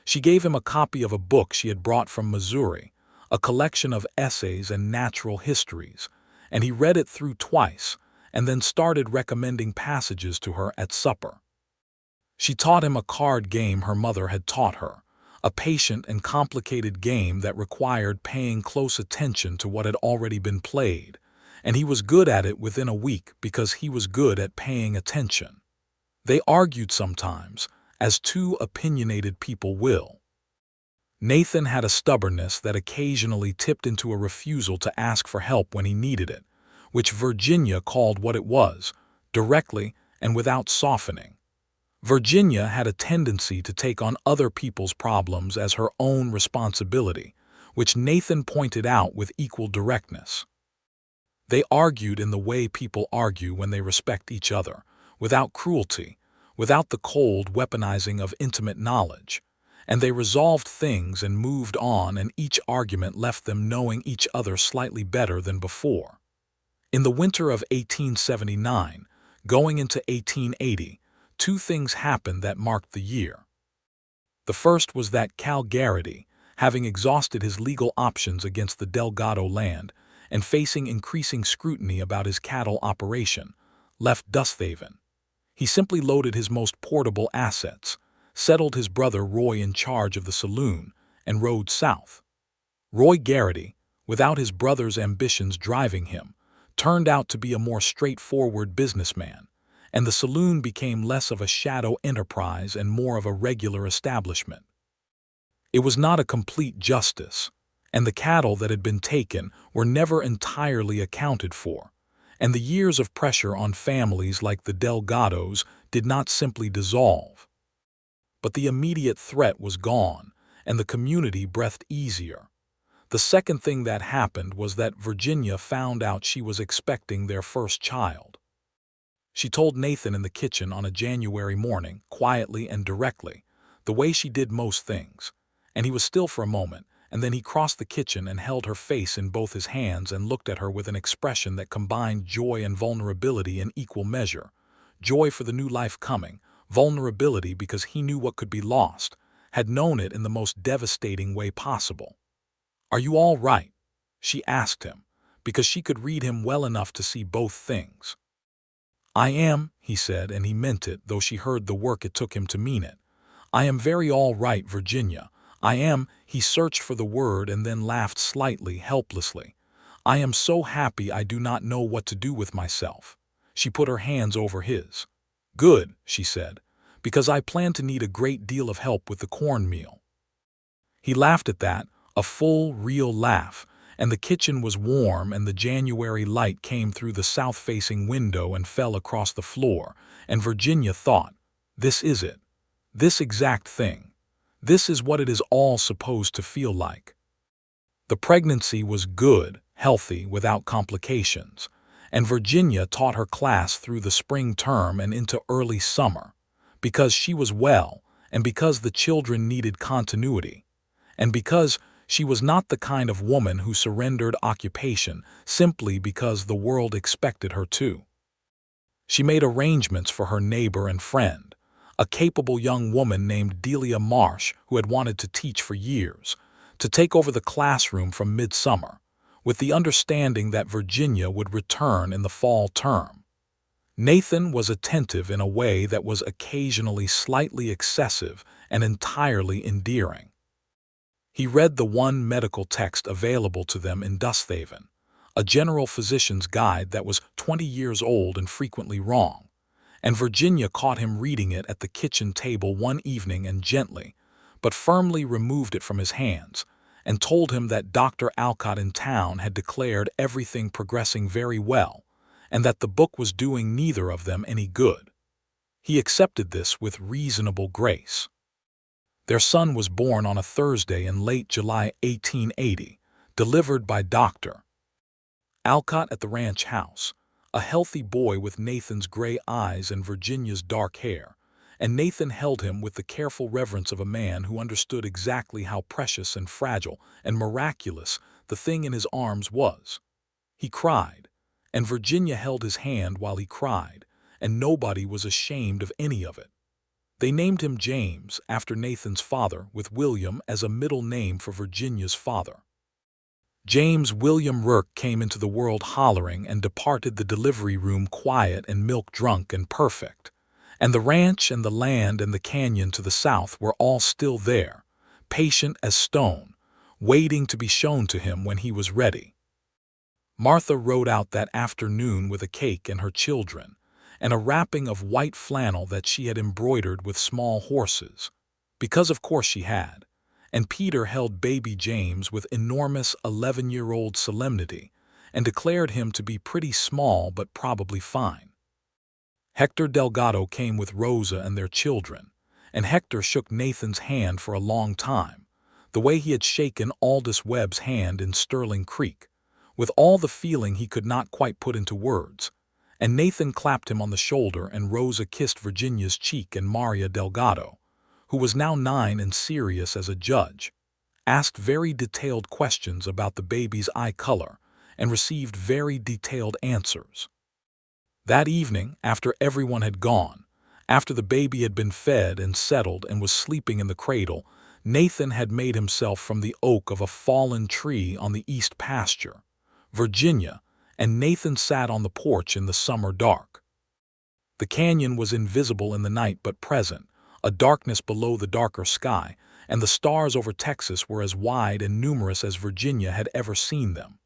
She gave him a copy of a book she had brought from Missouri, a collection of essays and natural histories, and he read it through twice and then started recommending passages to her at supper. She taught him a card game her mother had taught her, a patient and complicated game that required paying close attention to what had already been played, and he was good at it within a week because he was good at paying attention. They argued sometimes, as two opinionated people will. Nathan had a stubbornness that occasionally tipped into a refusal to ask for help when he needed it, which Virginia called what it was, directly and without softening. Virginia had a tendency to take on other people's problems as her own responsibility, which Nathan pointed out with equal directness. They argued in the way people argue when they respect each other, without cruelty, without the cold weaponizing of intimate knowledge, and they resolved things and moved on, and each argument left them knowing each other slightly better than before. In the winter of 1879, going into 1880, two things happened that marked the year. The first was that Cal Garrity, having exhausted his legal options against the Delgado land and facing increasing scrutiny about his cattle operation, left Dusthaven. He simply loaded his most portable assets, settled his brother Roy in charge of the saloon, and rode south. Roy Garrity, without his brother's ambitions driving him, turned out to be a more straightforward businessman, and the saloon became less of a shadow enterprise and more of a regular establishment. It was not a complete justice, and the cattle that had been taken were never entirely accounted for, and the years of pressure on families like the Delgados did not simply dissolve. But the immediate threat was gone, and the community breathed easier. The second thing that happened was that Virginia found out she was expecting their first child. She told Nathan in the kitchen on a January morning, quietly and directly, the way she did most things, and he was still for a moment, and then he crossed the kitchen and held her face in both his hands and looked at her with an expression that combined joy and vulnerability in equal measure. Joy for the new life coming, vulnerability because he knew what could be lost, had known it in the most devastating way possible. "Are you all right?" she asked him, because she could read him well enough to see both things. "I am," he said, and he meant it, though she heard the work it took him to mean it. "I am very all right, Virginia. I am," he searched for the word and then laughed slightly, helplessly. "I am so happy I do not know what to do with myself." She put her hands over his. "Good," she said, "because I plan to need a great deal of help with the cornmeal." He laughed at that, a full, real laugh, and the kitchen was warm and the January light came through the south-facing window and fell across the floor, and Virginia thought, "This is it. This exact thing. This is what it is all supposed to feel like." The pregnancy was good, healthy, without complications, and Virginia taught her class through the spring term and into early summer, because she was well, and because the children needed continuity, and because she was not the kind of woman who surrendered occupation simply because the world expected her to. She made arrangements for her neighbor and friend, a capable young woman named Delia Marsh who had wanted to teach for years, to take over the classroom from midsummer, with the understanding that Virginia would return in the fall term. Nathan was attentive in a way that was occasionally slightly excessive and entirely endearing. He read the one medical text available to them in Dusthaven, a general physician's guide that was 20 years old and frequently wrong, and Virginia caught him reading it at the kitchen table one evening and gently, but firmly removed it from his hands, and told him that Dr. Alcott in town had declared everything progressing very well, and that the book was doing neither of them any good. He accepted this with reasonable grace. Their son was born on a Thursday in late July 1880, delivered by Dr. Alcott at the ranch house, a healthy boy with Nathan's gray eyes and Virginia's dark hair, and Nathan held him with the careful reverence of a man who understood exactly how precious and fragile and miraculous the thing in his arms was. He cried, and Virginia held his hand while he cried, and nobody was ashamed of any of it. They named him James after Nathan's father, with William as a middle name for Virginia's father. James William Rourke came into the world hollering and departed the delivery room quiet and milk-drunk and perfect. And the ranch and the land and the canyon to the south were all still there, patient as stone, waiting to be shown to him when he was ready. Martha rode out that afternoon with a cake and her children, and a wrapping of white flannel that she had embroidered with small horses, because of course she had, and Peter held baby James with enormous 11-year-old solemnity and declared him to be pretty small but probably fine. Hector Delgado came with Rosa and their children, and Hector shook Nathan's hand for a long time, the way he had shaken Aldous Webb's hand in Sterling Creek, with all the feeling he could not quite put into words, and Nathan clapped him on the shoulder and Rosa kissed Virginia's cheek, and Maria Delgado, who was now 9 and serious as a judge, asked very detailed questions about the baby's eye color and received very detailed answers. That evening, after everyone had gone, after the baby had been fed and settled and was sleeping in the cradle, Nathan had made himself from the oak of a fallen tree on the east pasture, Virginia, and Nathan sat on the porch in the summer dark. The canyon was invisible in the night but present, a darkness below the darker sky, and the stars over Texas were as wide and numerous as Virginia had ever seen them.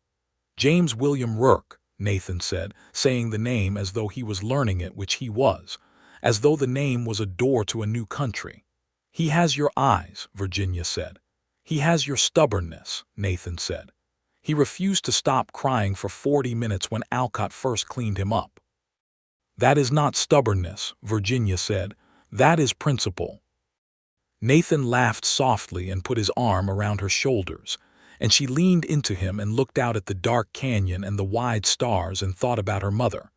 James William Rourke, Nathan said, saying the name as though he was learning it, which he was, as though the name was a door to a new country. He has your eyes, Virginia said. He has your stubbornness, Nathan said. He refused to stop crying for 40 minutes when Alcott first cleaned him up. That is not stubbornness, Virginia said. That is principle. Nathan laughed softly and put his arm around her shoulders, and she leaned into him and looked out at the dark canyon and the wide stars and thought about her mother,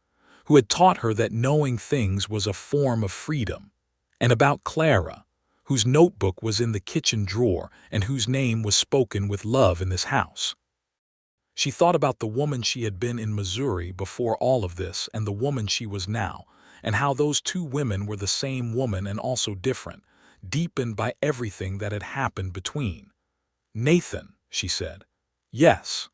who had taught her that knowing things was a form of freedom, and about Clara, whose notebook was in the kitchen drawer and whose name was spoken with love in this house. She thought about the woman she had been in Missouri before all of this and the woman she was now, and how those two women were the same woman and also different, deepened by everything that had happened between. Nathan, she said. Yes.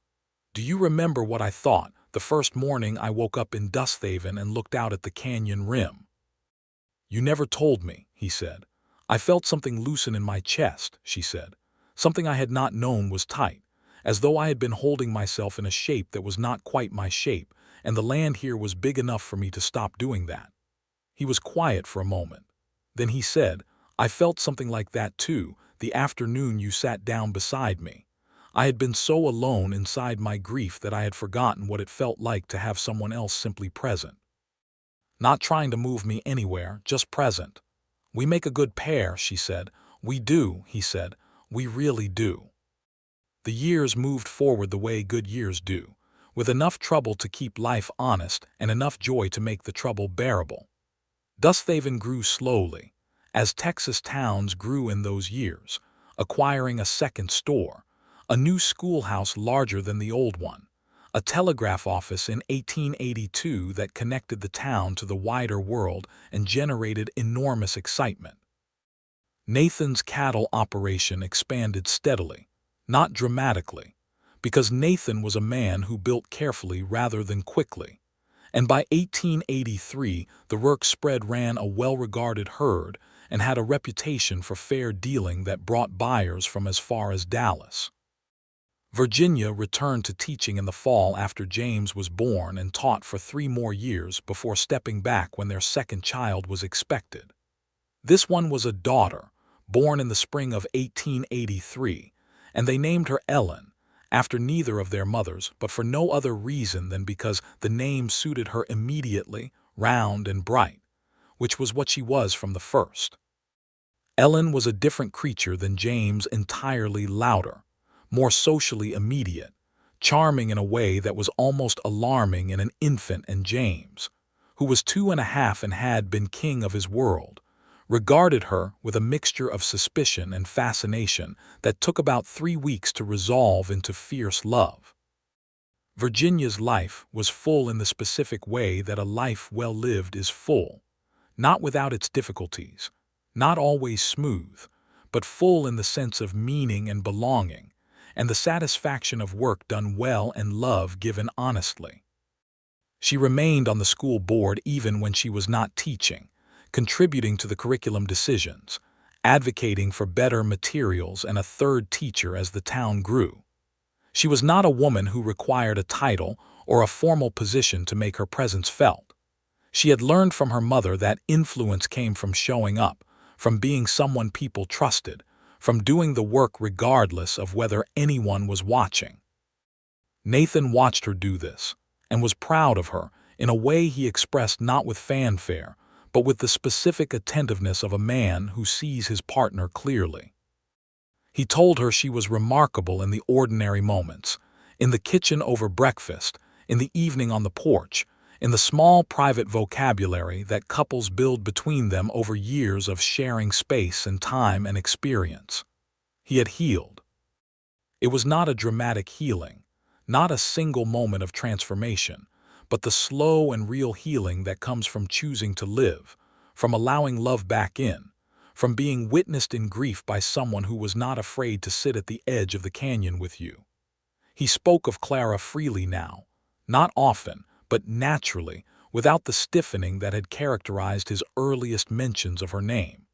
Do you remember what I thought the first morning I woke up in Dusthaven and looked out at the canyon rim? You never told me, he said. I felt something loosen in my chest, she said. Something I had not known was tight, as though I had been holding myself in a shape that was not quite my shape, and the land here was big enough for me to stop doing that. He was quiet for a moment. Then he said, I felt something like that too, the afternoon you sat down beside me. I had been so alone inside my grief that I had forgotten what it felt like to have someone else simply present. Not trying to move me anywhere, just present. We make a good pair, she said. We do, he said. We really do. The years moved forward the way good years do, with enough trouble to keep life honest and enough joy to make the trouble bearable. Dusthaven grew slowly, as Texas towns grew in those years, acquiring a second store, a new schoolhouse larger than the old one, a telegraph office in 1882 that connected the town to the wider world and generated enormous excitement. Nathan's cattle operation expanded steadily, not dramatically, because Nathan was a man who built carefully rather than quickly, and by 1883 the Rourke spread ran a well-regarded herd and had a reputation for fair dealing that brought buyers from as far as Dallas. Virginia returned to teaching in the fall after James was born and taught for 3 more years before stepping back when their second child was expected. This one was a daughter, born in the spring of 1883, and they named her Ellen, after neither of their mothers, but for no other reason than because the name suited her immediately, round and bright, which was what she was from the first. Ellen was a different creature than James, entirely louder, more socially immediate, charming in a way that was almost alarming in an infant, and James, who was 2.5 and had been king of his world, regarded her with a mixture of suspicion and fascination that took about 3 weeks to resolve into fierce love. Virginia's life was full in the specific way that a life well lived is full, not without its difficulties, not always smooth, but full in the sense of meaning and belonging, and the satisfaction of work done well and love given honestly. She remained on the school board even when she was not teaching, contributing to the curriculum decisions, advocating for better materials and a third teacher as the town grew. She was not a woman who required a title or a formal position to make her presence felt. She had learned from her mother that influence came from showing up, from being someone people trusted, from doing the work regardless of whether anyone was watching. Nathan watched her do this, and was proud of her in a way he expressed not with fanfare, but with the specific attentiveness of a man who sees his partner clearly. He told her she was remarkable in the ordinary moments, in the kitchen over breakfast, in the evening on the porch, in the small private vocabulary that couples build between them over years of sharing space and time and experience. He had healed. It was not a dramatic healing, not a single moment of transformation, but the slow and real healing that comes from choosing to live, from allowing love back in, from being witnessed in grief by someone who was not afraid to sit at the edge of the canyon with you. He spoke of Clara freely now, not often, but naturally, without the stiffening that had characterized his earliest mentions of her name.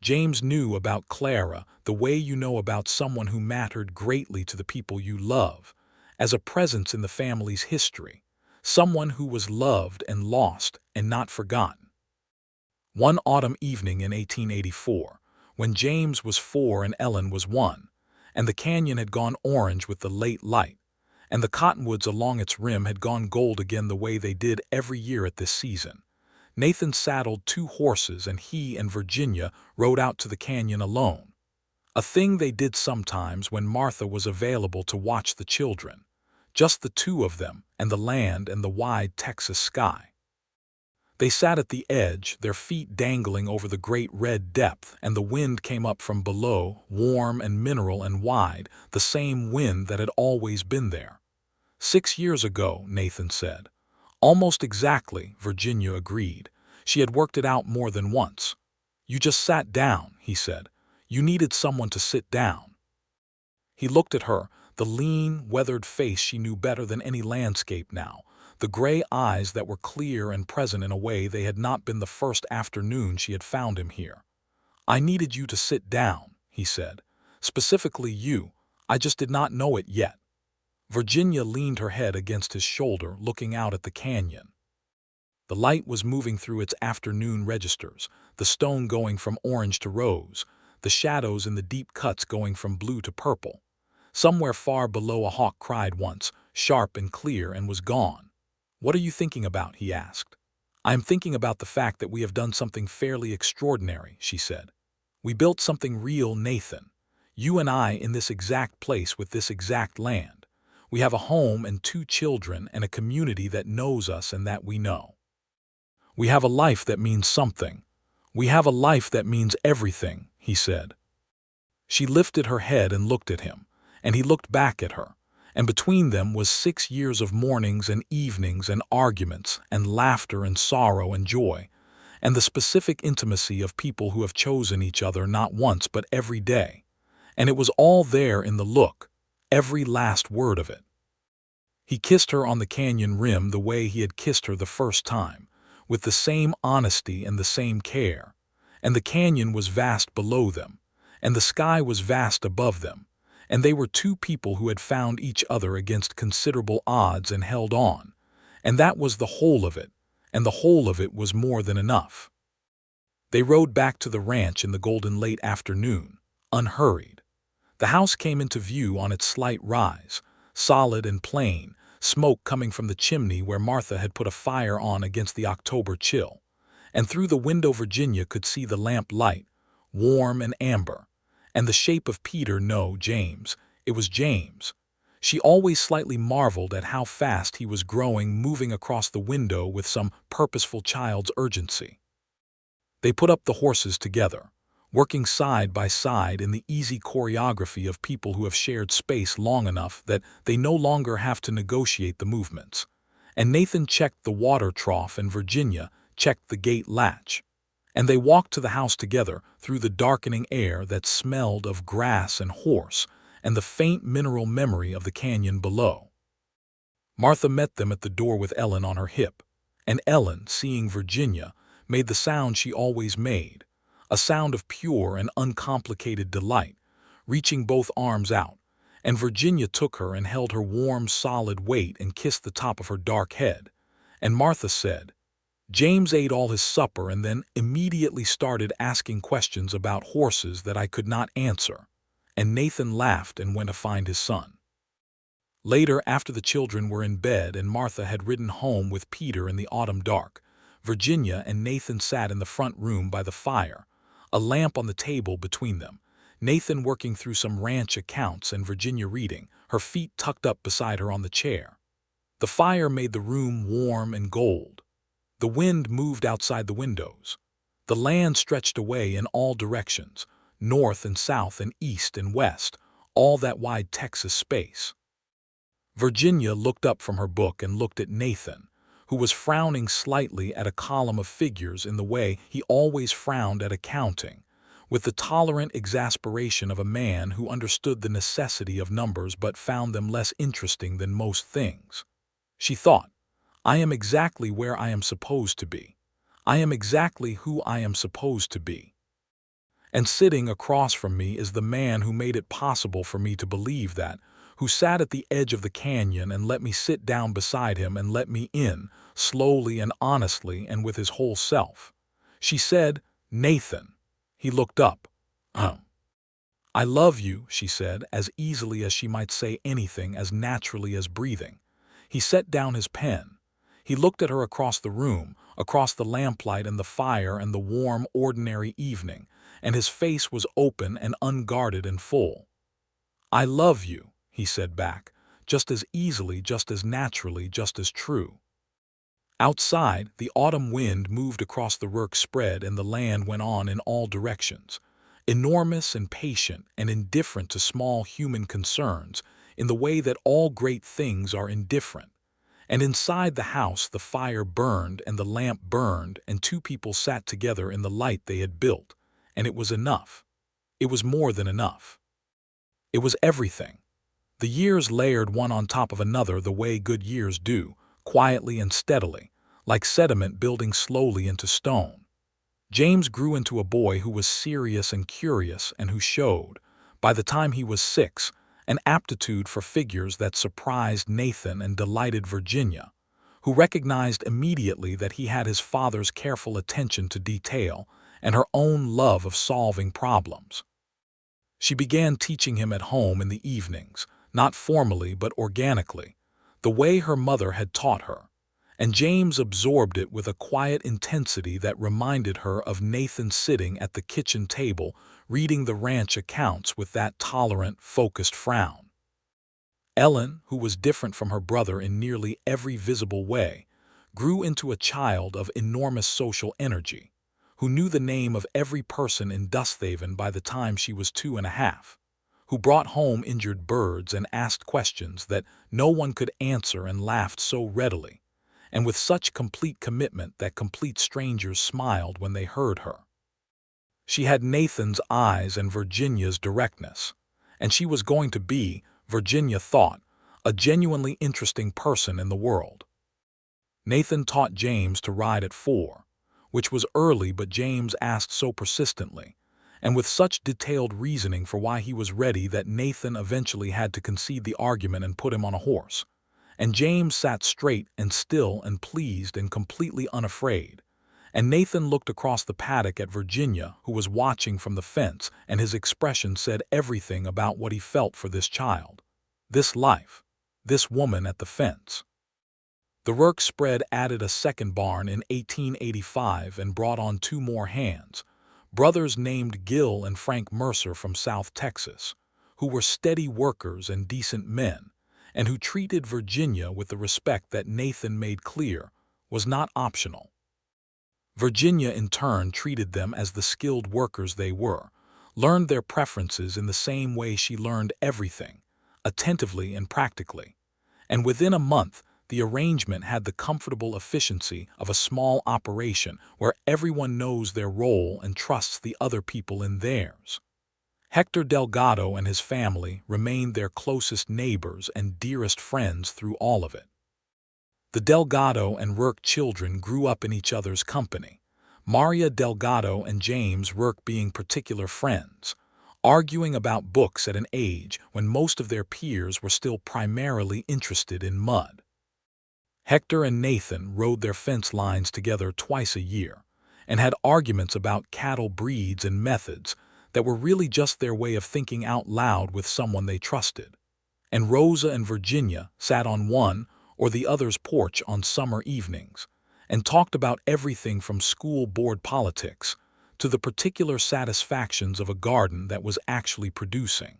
James knew about Clara the way you know about someone who mattered greatly to the people you love, as a presence in the family's history, someone who was loved and lost and not forgotten. One autumn evening in 1884, when James was 4 and Ellen was 1, and the canyon had gone orange with the late light, and the cottonwoods along its rim had gone gold again the way they did every year at this season, Nathan saddled 2 horses and he and Virginia rode out to the canyon alone, a thing they did sometimes when Martha was available to watch the children, just the 2 of them and the land and the wide Texas sky. They sat at the edge, their feet dangling over the great red depth, and the wind came up from below, warm and mineral and wide, the same wind that had always been there. 6 years ago, Nathan said. Almost exactly, Virginia agreed. She had worked it out more than once. You just sat down, he said. You needed someone to sit down. He looked at her, the lean, weathered face she knew better than any landscape now, the gray eyes that were clear and present in a way they had not been the first afternoon she had found him here. I needed you to sit down, he said. Specifically you. I just did not know it yet. Virginia leaned her head against his shoulder, looking out at the canyon. The light was moving through its afternoon registers, the stone going from orange to rose, the shadows in the deep cuts going from blue to purple. Somewhere far below a hawk cried once, sharp and clear, and was gone. What are you thinking about? He asked. I am thinking about the fact that we have done something fairly extraordinary, she said. We built something real, Nathan. You and I in this exact place with this exact land. We have a home and 2 children and a community that knows us and that we know. We have a life that means something. We have a life that means everything, he said. She lifted her head and looked at him, and he looked back at her, and between them was 6 years of mornings and evenings and arguments and laughter and sorrow and joy, and the specific intimacy of people who have chosen each other not once but every day. And it was all there in the look, every last word of it. He kissed her on the canyon rim the way he had kissed her the first time, with the same honesty and the same care, and the canyon was vast below them, and the sky was vast above them, and they were 2 people who had found each other against considerable odds and held on, and that was the whole of it, and the whole of it was more than enough. They rode back to the ranch in the golden late afternoon, unhurried. The house came into view on its slight rise, solid and plain, smoke coming from the chimney where Martha had put a fire on against the October chill, and through the window Virginia could see the lamp light, warm and amber, and the shape of Peter. No, James. It was James. She always slightly marveled at how fast he was growing, moving across the window with some purposeful child's urgency. They put up the horses together, working side by side in the easy choreography of people who have shared space long enough that they no longer have to negotiate the movements. And Nathan checked the water trough and Virginia checked the gate latch. and they walked to the house together through the darkening air that smelled of grass and horse and the faint mineral memory of the canyon below. Martha met them at the door with Ellen on her hip, and Ellen, seeing Virginia, made the sound she always made, a sound of pure and uncomplicated delight, reaching both arms out, and Virginia took her and held her warm, solid weight and kissed the top of her dark head. And Martha said, "James ate all his supper and then immediately started asking questions about horses that I could not answer," and Nathan laughed and went to find his son. Later, after the children were in bed and Martha had ridden home with Peter in the autumn dark, Virginia and Nathan sat in the front room by the fire, a lamp on the table between them, Nathan working through some ranch accounts and Virginia reading, her feet tucked up beside her on the chair. The fire made the room warm and gold. The wind moved outside the windows. The land stretched away in all directions, north and south and east and west, all that wide Texas space. Virginia looked up from her book and looked at Nathan, who was frowning slightly at a column of figures in the way he always frowned at accounting, with the tolerant exasperation of a man who understood the necessity of numbers but found them less interesting than most things. She thought, "I am exactly where I am supposed to be. I am exactly who I am supposed to be. And sitting across from me is the man who made it possible for me to believe that, who sat at the edge of the canyon and let me sit down beside him and let me in, slowly and honestly and with his whole self." She said, "Nathan." He looked up. "I love you," she said, as easily as she might say anything as naturally as breathing. He set down his pen. He looked at her across the room, across the lamplight and the fire and the warm, ordinary evening, and his face was open and unguarded and full. "I love you," he said back, just as easily, just as naturally, just as true. Outside, the autumn wind moved across the Rourke spread and the land went on in all directions, enormous and patient and indifferent to small human concerns in the way that all great things are indifferent. And inside the house the fire burned and the lamp burned and two people sat together in the light they had built, and it was enough. It was more than enough. It was everything. The years layered one on top of another the way good years do, quietly and steadily, like sediment building slowly into stone. James grew into a boy who was serious and curious and who showed, by the time he was 6, an aptitude for figures that surprised Nathan and delighted Virginia, who recognized immediately that he had his father's careful attention to detail and her own love of solving problems. She began teaching him at home in the evenings, not formally but organically, the way her mother had taught her, and James absorbed it with a quiet intensity that reminded her of Nathan sitting at the kitchen table reading the ranch accounts with that tolerant, focused frown. Ellen, who was different from her brother in nearly every visible way, grew into a child of enormous social energy, who knew the name of every person in Dusthaven by the time she was 2.5, who brought home injured birds and asked questions that no one could answer and laughed so readily, and with such complete commitment that complete strangers smiled when they heard her. She had Nathan's eyes and Virginia's directness, and she was going to be, Virginia thought, a genuinely interesting person in the world. Nathan taught James to ride at 4, which was early, but James asked so persistently, and with such detailed reasoning for why he was ready that Nathan eventually had to concede the argument and put him on a horse. And James sat straight and still and pleased and completely unafraid. And Nathan looked across the paddock at Virginia, who was watching from the fence, and his expression said everything about what he felt for this child, this life, this woman at the fence. The Rourke spread added a second barn in 1885 and brought on 2 more hands, brothers named Gil and Frank Mercer from South Texas, who were steady workers and decent men, and who treated Virginia with the respect that Nathan made clear was not optional. Virginia in turn treated them as the skilled workers they were, learned their preferences in the same way she learned everything, attentively and practically, and within a month The arrangement had the comfortable efficiency of a small operation where everyone knows their role and trusts the other people in theirs. Hector Delgado and his family remained their closest neighbors and dearest friends through all of it. The Delgado and Rourke children grew up in each other's company, Maria Delgado and James Rourke being particular friends, arguing about books at an age when most of their peers were still primarily interested in mud. Hector and Nathan rode their fence lines together twice a year and had arguments about cattle breeds and methods that were really just their way of thinking out loud with someone they trusted. And Rosa and Virginia sat on one or the other's porch on summer evenings and talked about everything from school board politics to the particular satisfactions of a garden that was actually producing.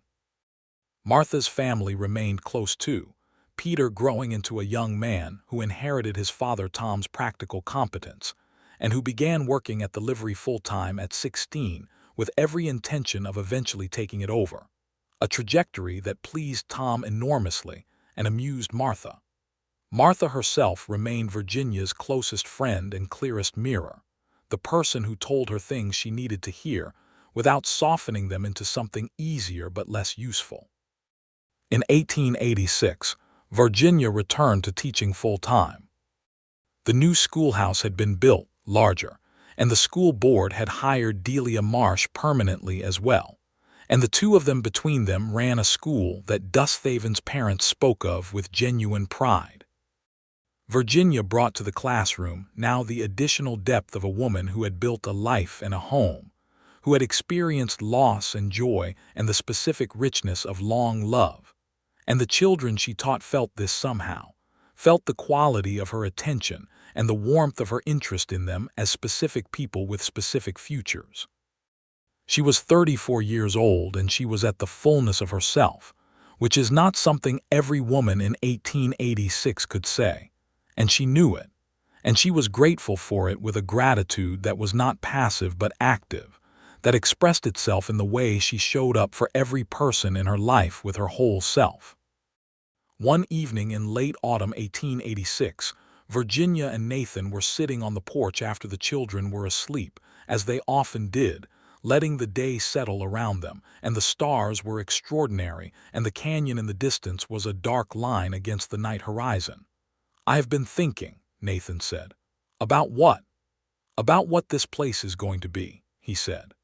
Martha's family remained close too, Peter growing into a young man who inherited his father Tom's practical competence and who began working at the livery full-time at 16 with every intention of eventually taking it over, a trajectory that pleased Tom enormously and amused Martha. Martha herself remained Virginia's closest friend and clearest mirror, the person who told her things she needed to hear without softening them into something easier but less useful. In 1886, Virginia returned to teaching full-time. The new schoolhouse had been built, larger, and the school board had hired Delia Marsh permanently as well, and the two of them between them ran a school that Dusthaven's parents spoke of with genuine pride. Virginia brought to the classroom now the additional depth of a woman who had built a life and a home, who had experienced loss and joy and the specific richness of long love. And the children she taught felt this somehow, felt the quality of her attention and the warmth of her interest in them as specific people with specific futures. She was 34 years old and she was at the fullness of herself, which is not something every woman in 1886 could say. And she knew it, and she was grateful for it with a gratitude that was not passive but active, that expressed itself in the way she showed up for every person in her life with her whole self. One evening in late autumn 1886, Virginia and Nathan were sitting on the porch after the children were asleep, as they often did, letting the day settle around them, and the stars were extraordinary, and the canyon in the distance was a dark line against the night horizon. "I have been thinking," Nathan said. "About what?" "About what this place is going to be," he said.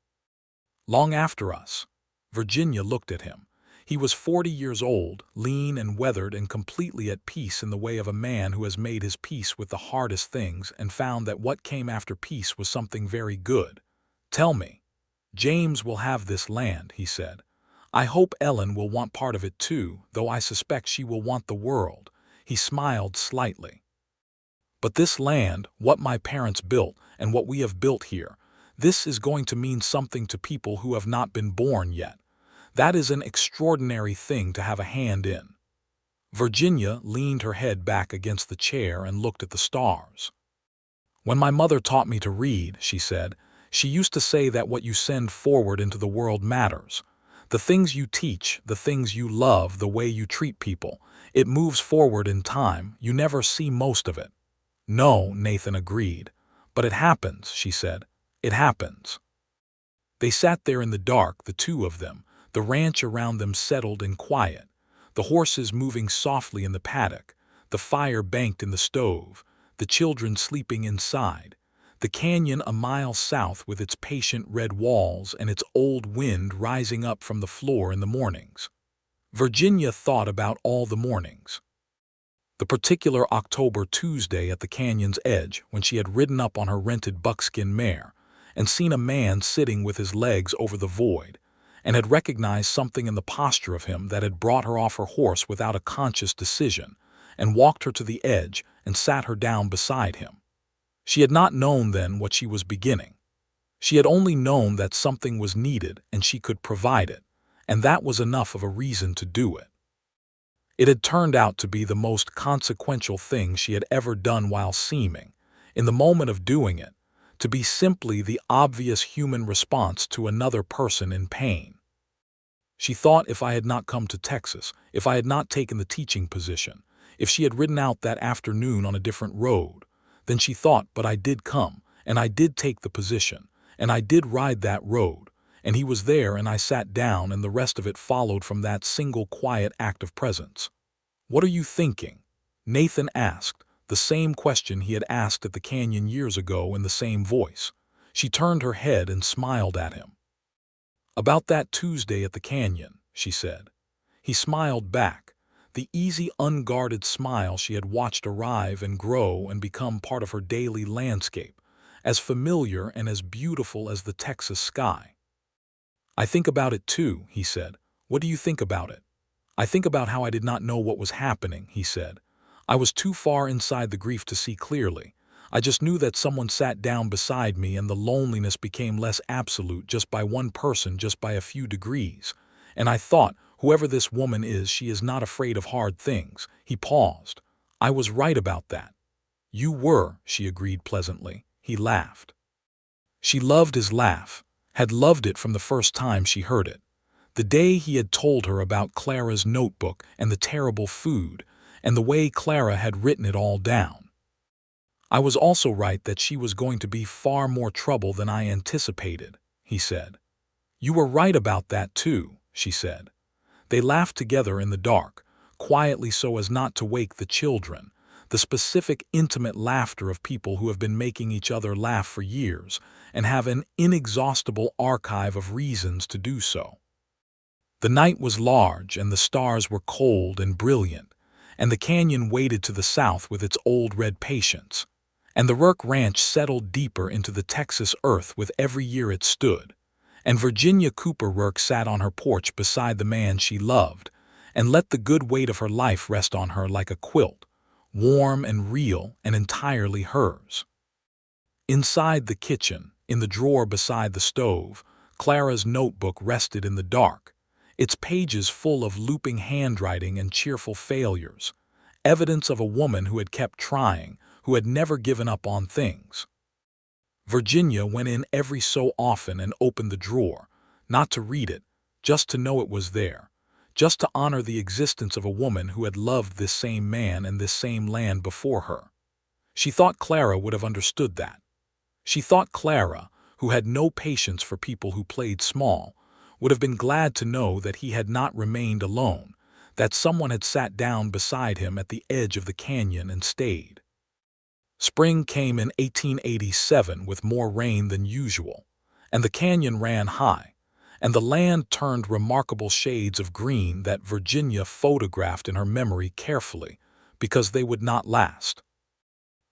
"Long after us." Virginia looked at him. He was 40 years old, lean and weathered and completely at peace in the way of a man who has made his peace with the hardest things and found that what came after peace was something very good. "Tell me. James will have this land," he said. "I hope Ellen will want part of it too, though I suspect she will want the world." He smiled slightly. "But this land, what my parents built and what we have built here, this is going to mean something to people who have not been born yet. That is an extraordinary thing to have a hand in." Virginia leaned her head back against the chair and looked at the stars. "When my mother taught me to read," she said, "she used to say that what you send forward into the world matters. The things you teach, the things you love, the way you treat people, it moves forward in time. You never see most of it." "No," Nathan agreed. "But it happens," she said. "It happens." They sat there in the dark, the two of them, the ranch around them settled and quiet, the horses moving softly in the paddock, the fire banked in the stove, the children sleeping inside, the canyon a mile south with its patient red walls and its old wind rising up from the floor in the mornings. Virginia thought about all the mornings. The particular October Tuesday at the canyon's edge when she had ridden up on her rented buckskin mare and seen a man sitting with his legs over the void, and had recognized something in the posture of him that had brought her off her horse without a conscious decision, and walked her to the edge and sat her down beside him. She had not known then what she was beginning. She had only known that something was needed and she could provide it, and that was enough of a reason to do it. It had turned out to be the most consequential thing she had ever done while seeming, in the moment of doing it, to be simply the obvious human response to another person in pain. She thought, if I had not come to Texas, if I had not taken the teaching position, if she had ridden out that afternoon on a different road. Then she thought, but I did come, and I did take the position, and I did ride that road, and he was there and I sat down and the rest of it followed from that single quiet act of presence. "What are you thinking?" Nathan asked, the same question he had asked at the canyon years ago in the same voice. She turned her head and smiled at him. "About that Tuesday at the canyon," she said. He smiled back, the easy, unguarded smile she had watched arrive and grow and become part of her daily landscape, as familiar and as beautiful as the Texas sky. "I think about it too," he said. "What do you think about it?" "I think about how I did not know what was happening," he said. "I was too far inside the grief to see clearly. I just knew that someone sat down beside me and the loneliness became less absolute just by one person, just by a few degrees. And I thought, whoever this woman is, she is not afraid of hard things." He paused. "I was right about that." "You were," she agreed pleasantly. He laughed. She loved his laugh, had loved it from the first time she heard it. The day he had told her about Clara's notebook and the terrible food, and the way Clara had written it all down. "I was also right that she was going to be far more trouble than I anticipated," he said. "You were right about that too," she said. They laughed together in the dark, quietly so as not to wake the children, the specific, intimate laughter of people who have been making each other laugh for years and have an inexhaustible archive of reasons to do so. The night was large and the stars were cold and brilliant, and the canyon waited to the south with its old red patience, and the Rourke Ranch settled deeper into the Texas earth with every year it stood, and Virginia Cooper Rourke sat on her porch beside the man she loved and let the good weight of her life rest on her like a quilt, warm and real and entirely hers. Inside the kitchen, in the drawer beside the stove, Clara's notebook rested in the dark, its pages full of looping handwriting and cheerful failures, evidence of a woman who had kept trying, who had never given up on things. Virginia went in every so often and opened the drawer, not to read it, just to know it was there, just to honor the existence of a woman who had loved this same man and this same land before her. She thought Clara would have understood that. She thought Clara, who had no patience for people who played small, would have been glad to know that he had not remained alone, that someone had sat down beside him at the edge of the canyon and stayed. Spring came in 1887 with more rain than usual, and the canyon ran high, and the land turned remarkable shades of green that Virginia photographed in her memory carefully, because they would not last.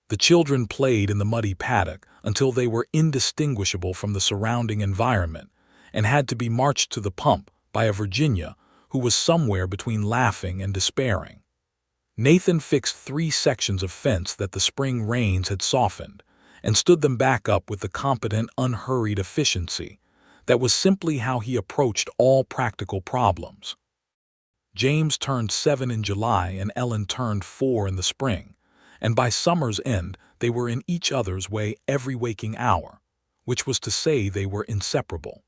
The children played in the muddy paddock until they were indistinguishable from the surrounding environment and had to be marched to the pump by a Virginia who was somewhere between laughing and despairing. Nathan fixed 3 sections of fence that the spring rains had softened and stood them back up with the competent, unhurried efficiency that was simply how he approached all practical problems. James turned 7 in July and Ellen turned 4 in the spring, and by summer's end they were in each other's way every waking hour, which was to say they were inseparable.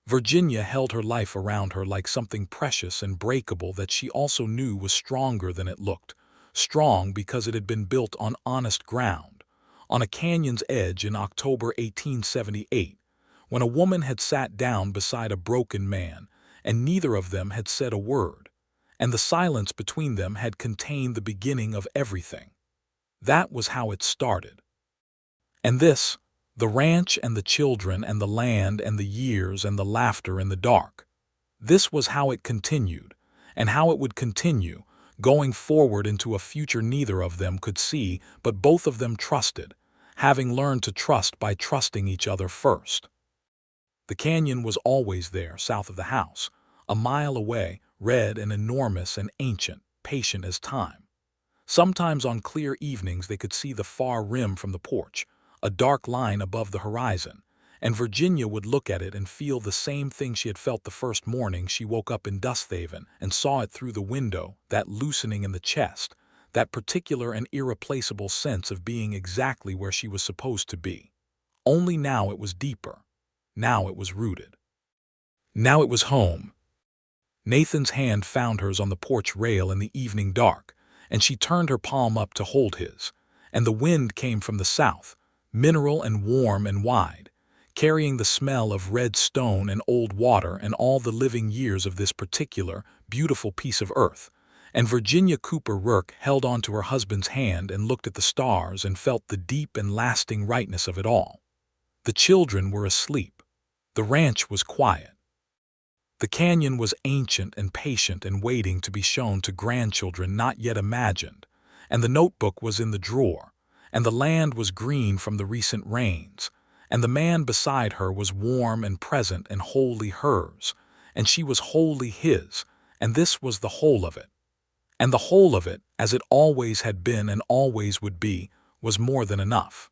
Virginia held her life around her like something precious and breakable that she also knew was stronger than it looked, strong because it had been built on honest ground, on a canyon's edge in October 1878, when a woman had sat down beside a broken man, and neither of them had said a word, and the silence between them had contained the beginning of everything. That was how it started. And this, the ranch and the children and the land and the years and the laughter in the dark, this was how it continued, and how it would continue, going forward into a future neither of them could see, but both of them trusted, having learned to trust by trusting each other first. The canyon was always there, south of the house, a mile away, red and enormous and ancient, patient as time. Sometimes on clear evenings they could see the far rim from the porch, a dark line above the horizon, and Virginia would look at it and feel the same thing she had felt the first morning she woke up in Dusthaven and saw it through the window, that loosening in the chest, that particular and irreplaceable sense of being exactly where she was supposed to be. Only now it was deeper. Now it was rooted. Now it was home. Nathan's hand found hers on the porch rail in the evening dark, and she turned her palm up to hold his. And the wind came from the south, mineral and warm and wide, carrying the smell of red stone and old water and all the living years of this particular, beautiful piece of earth. And Virginia Cooper Rourke held on to her husband's hand and looked at the stars and felt the deep and lasting rightness of it all. The children were asleep. The ranch was quiet. The canyon was ancient and patient and waiting to be shown to grandchildren not yet imagined, and the notebook was in the drawer, and the land was green from the recent rains, and the man beside her was warm and present and wholly hers, and she was wholly his, and this was the whole of it. And the whole of it, as it always had been and always would be, was more than enough.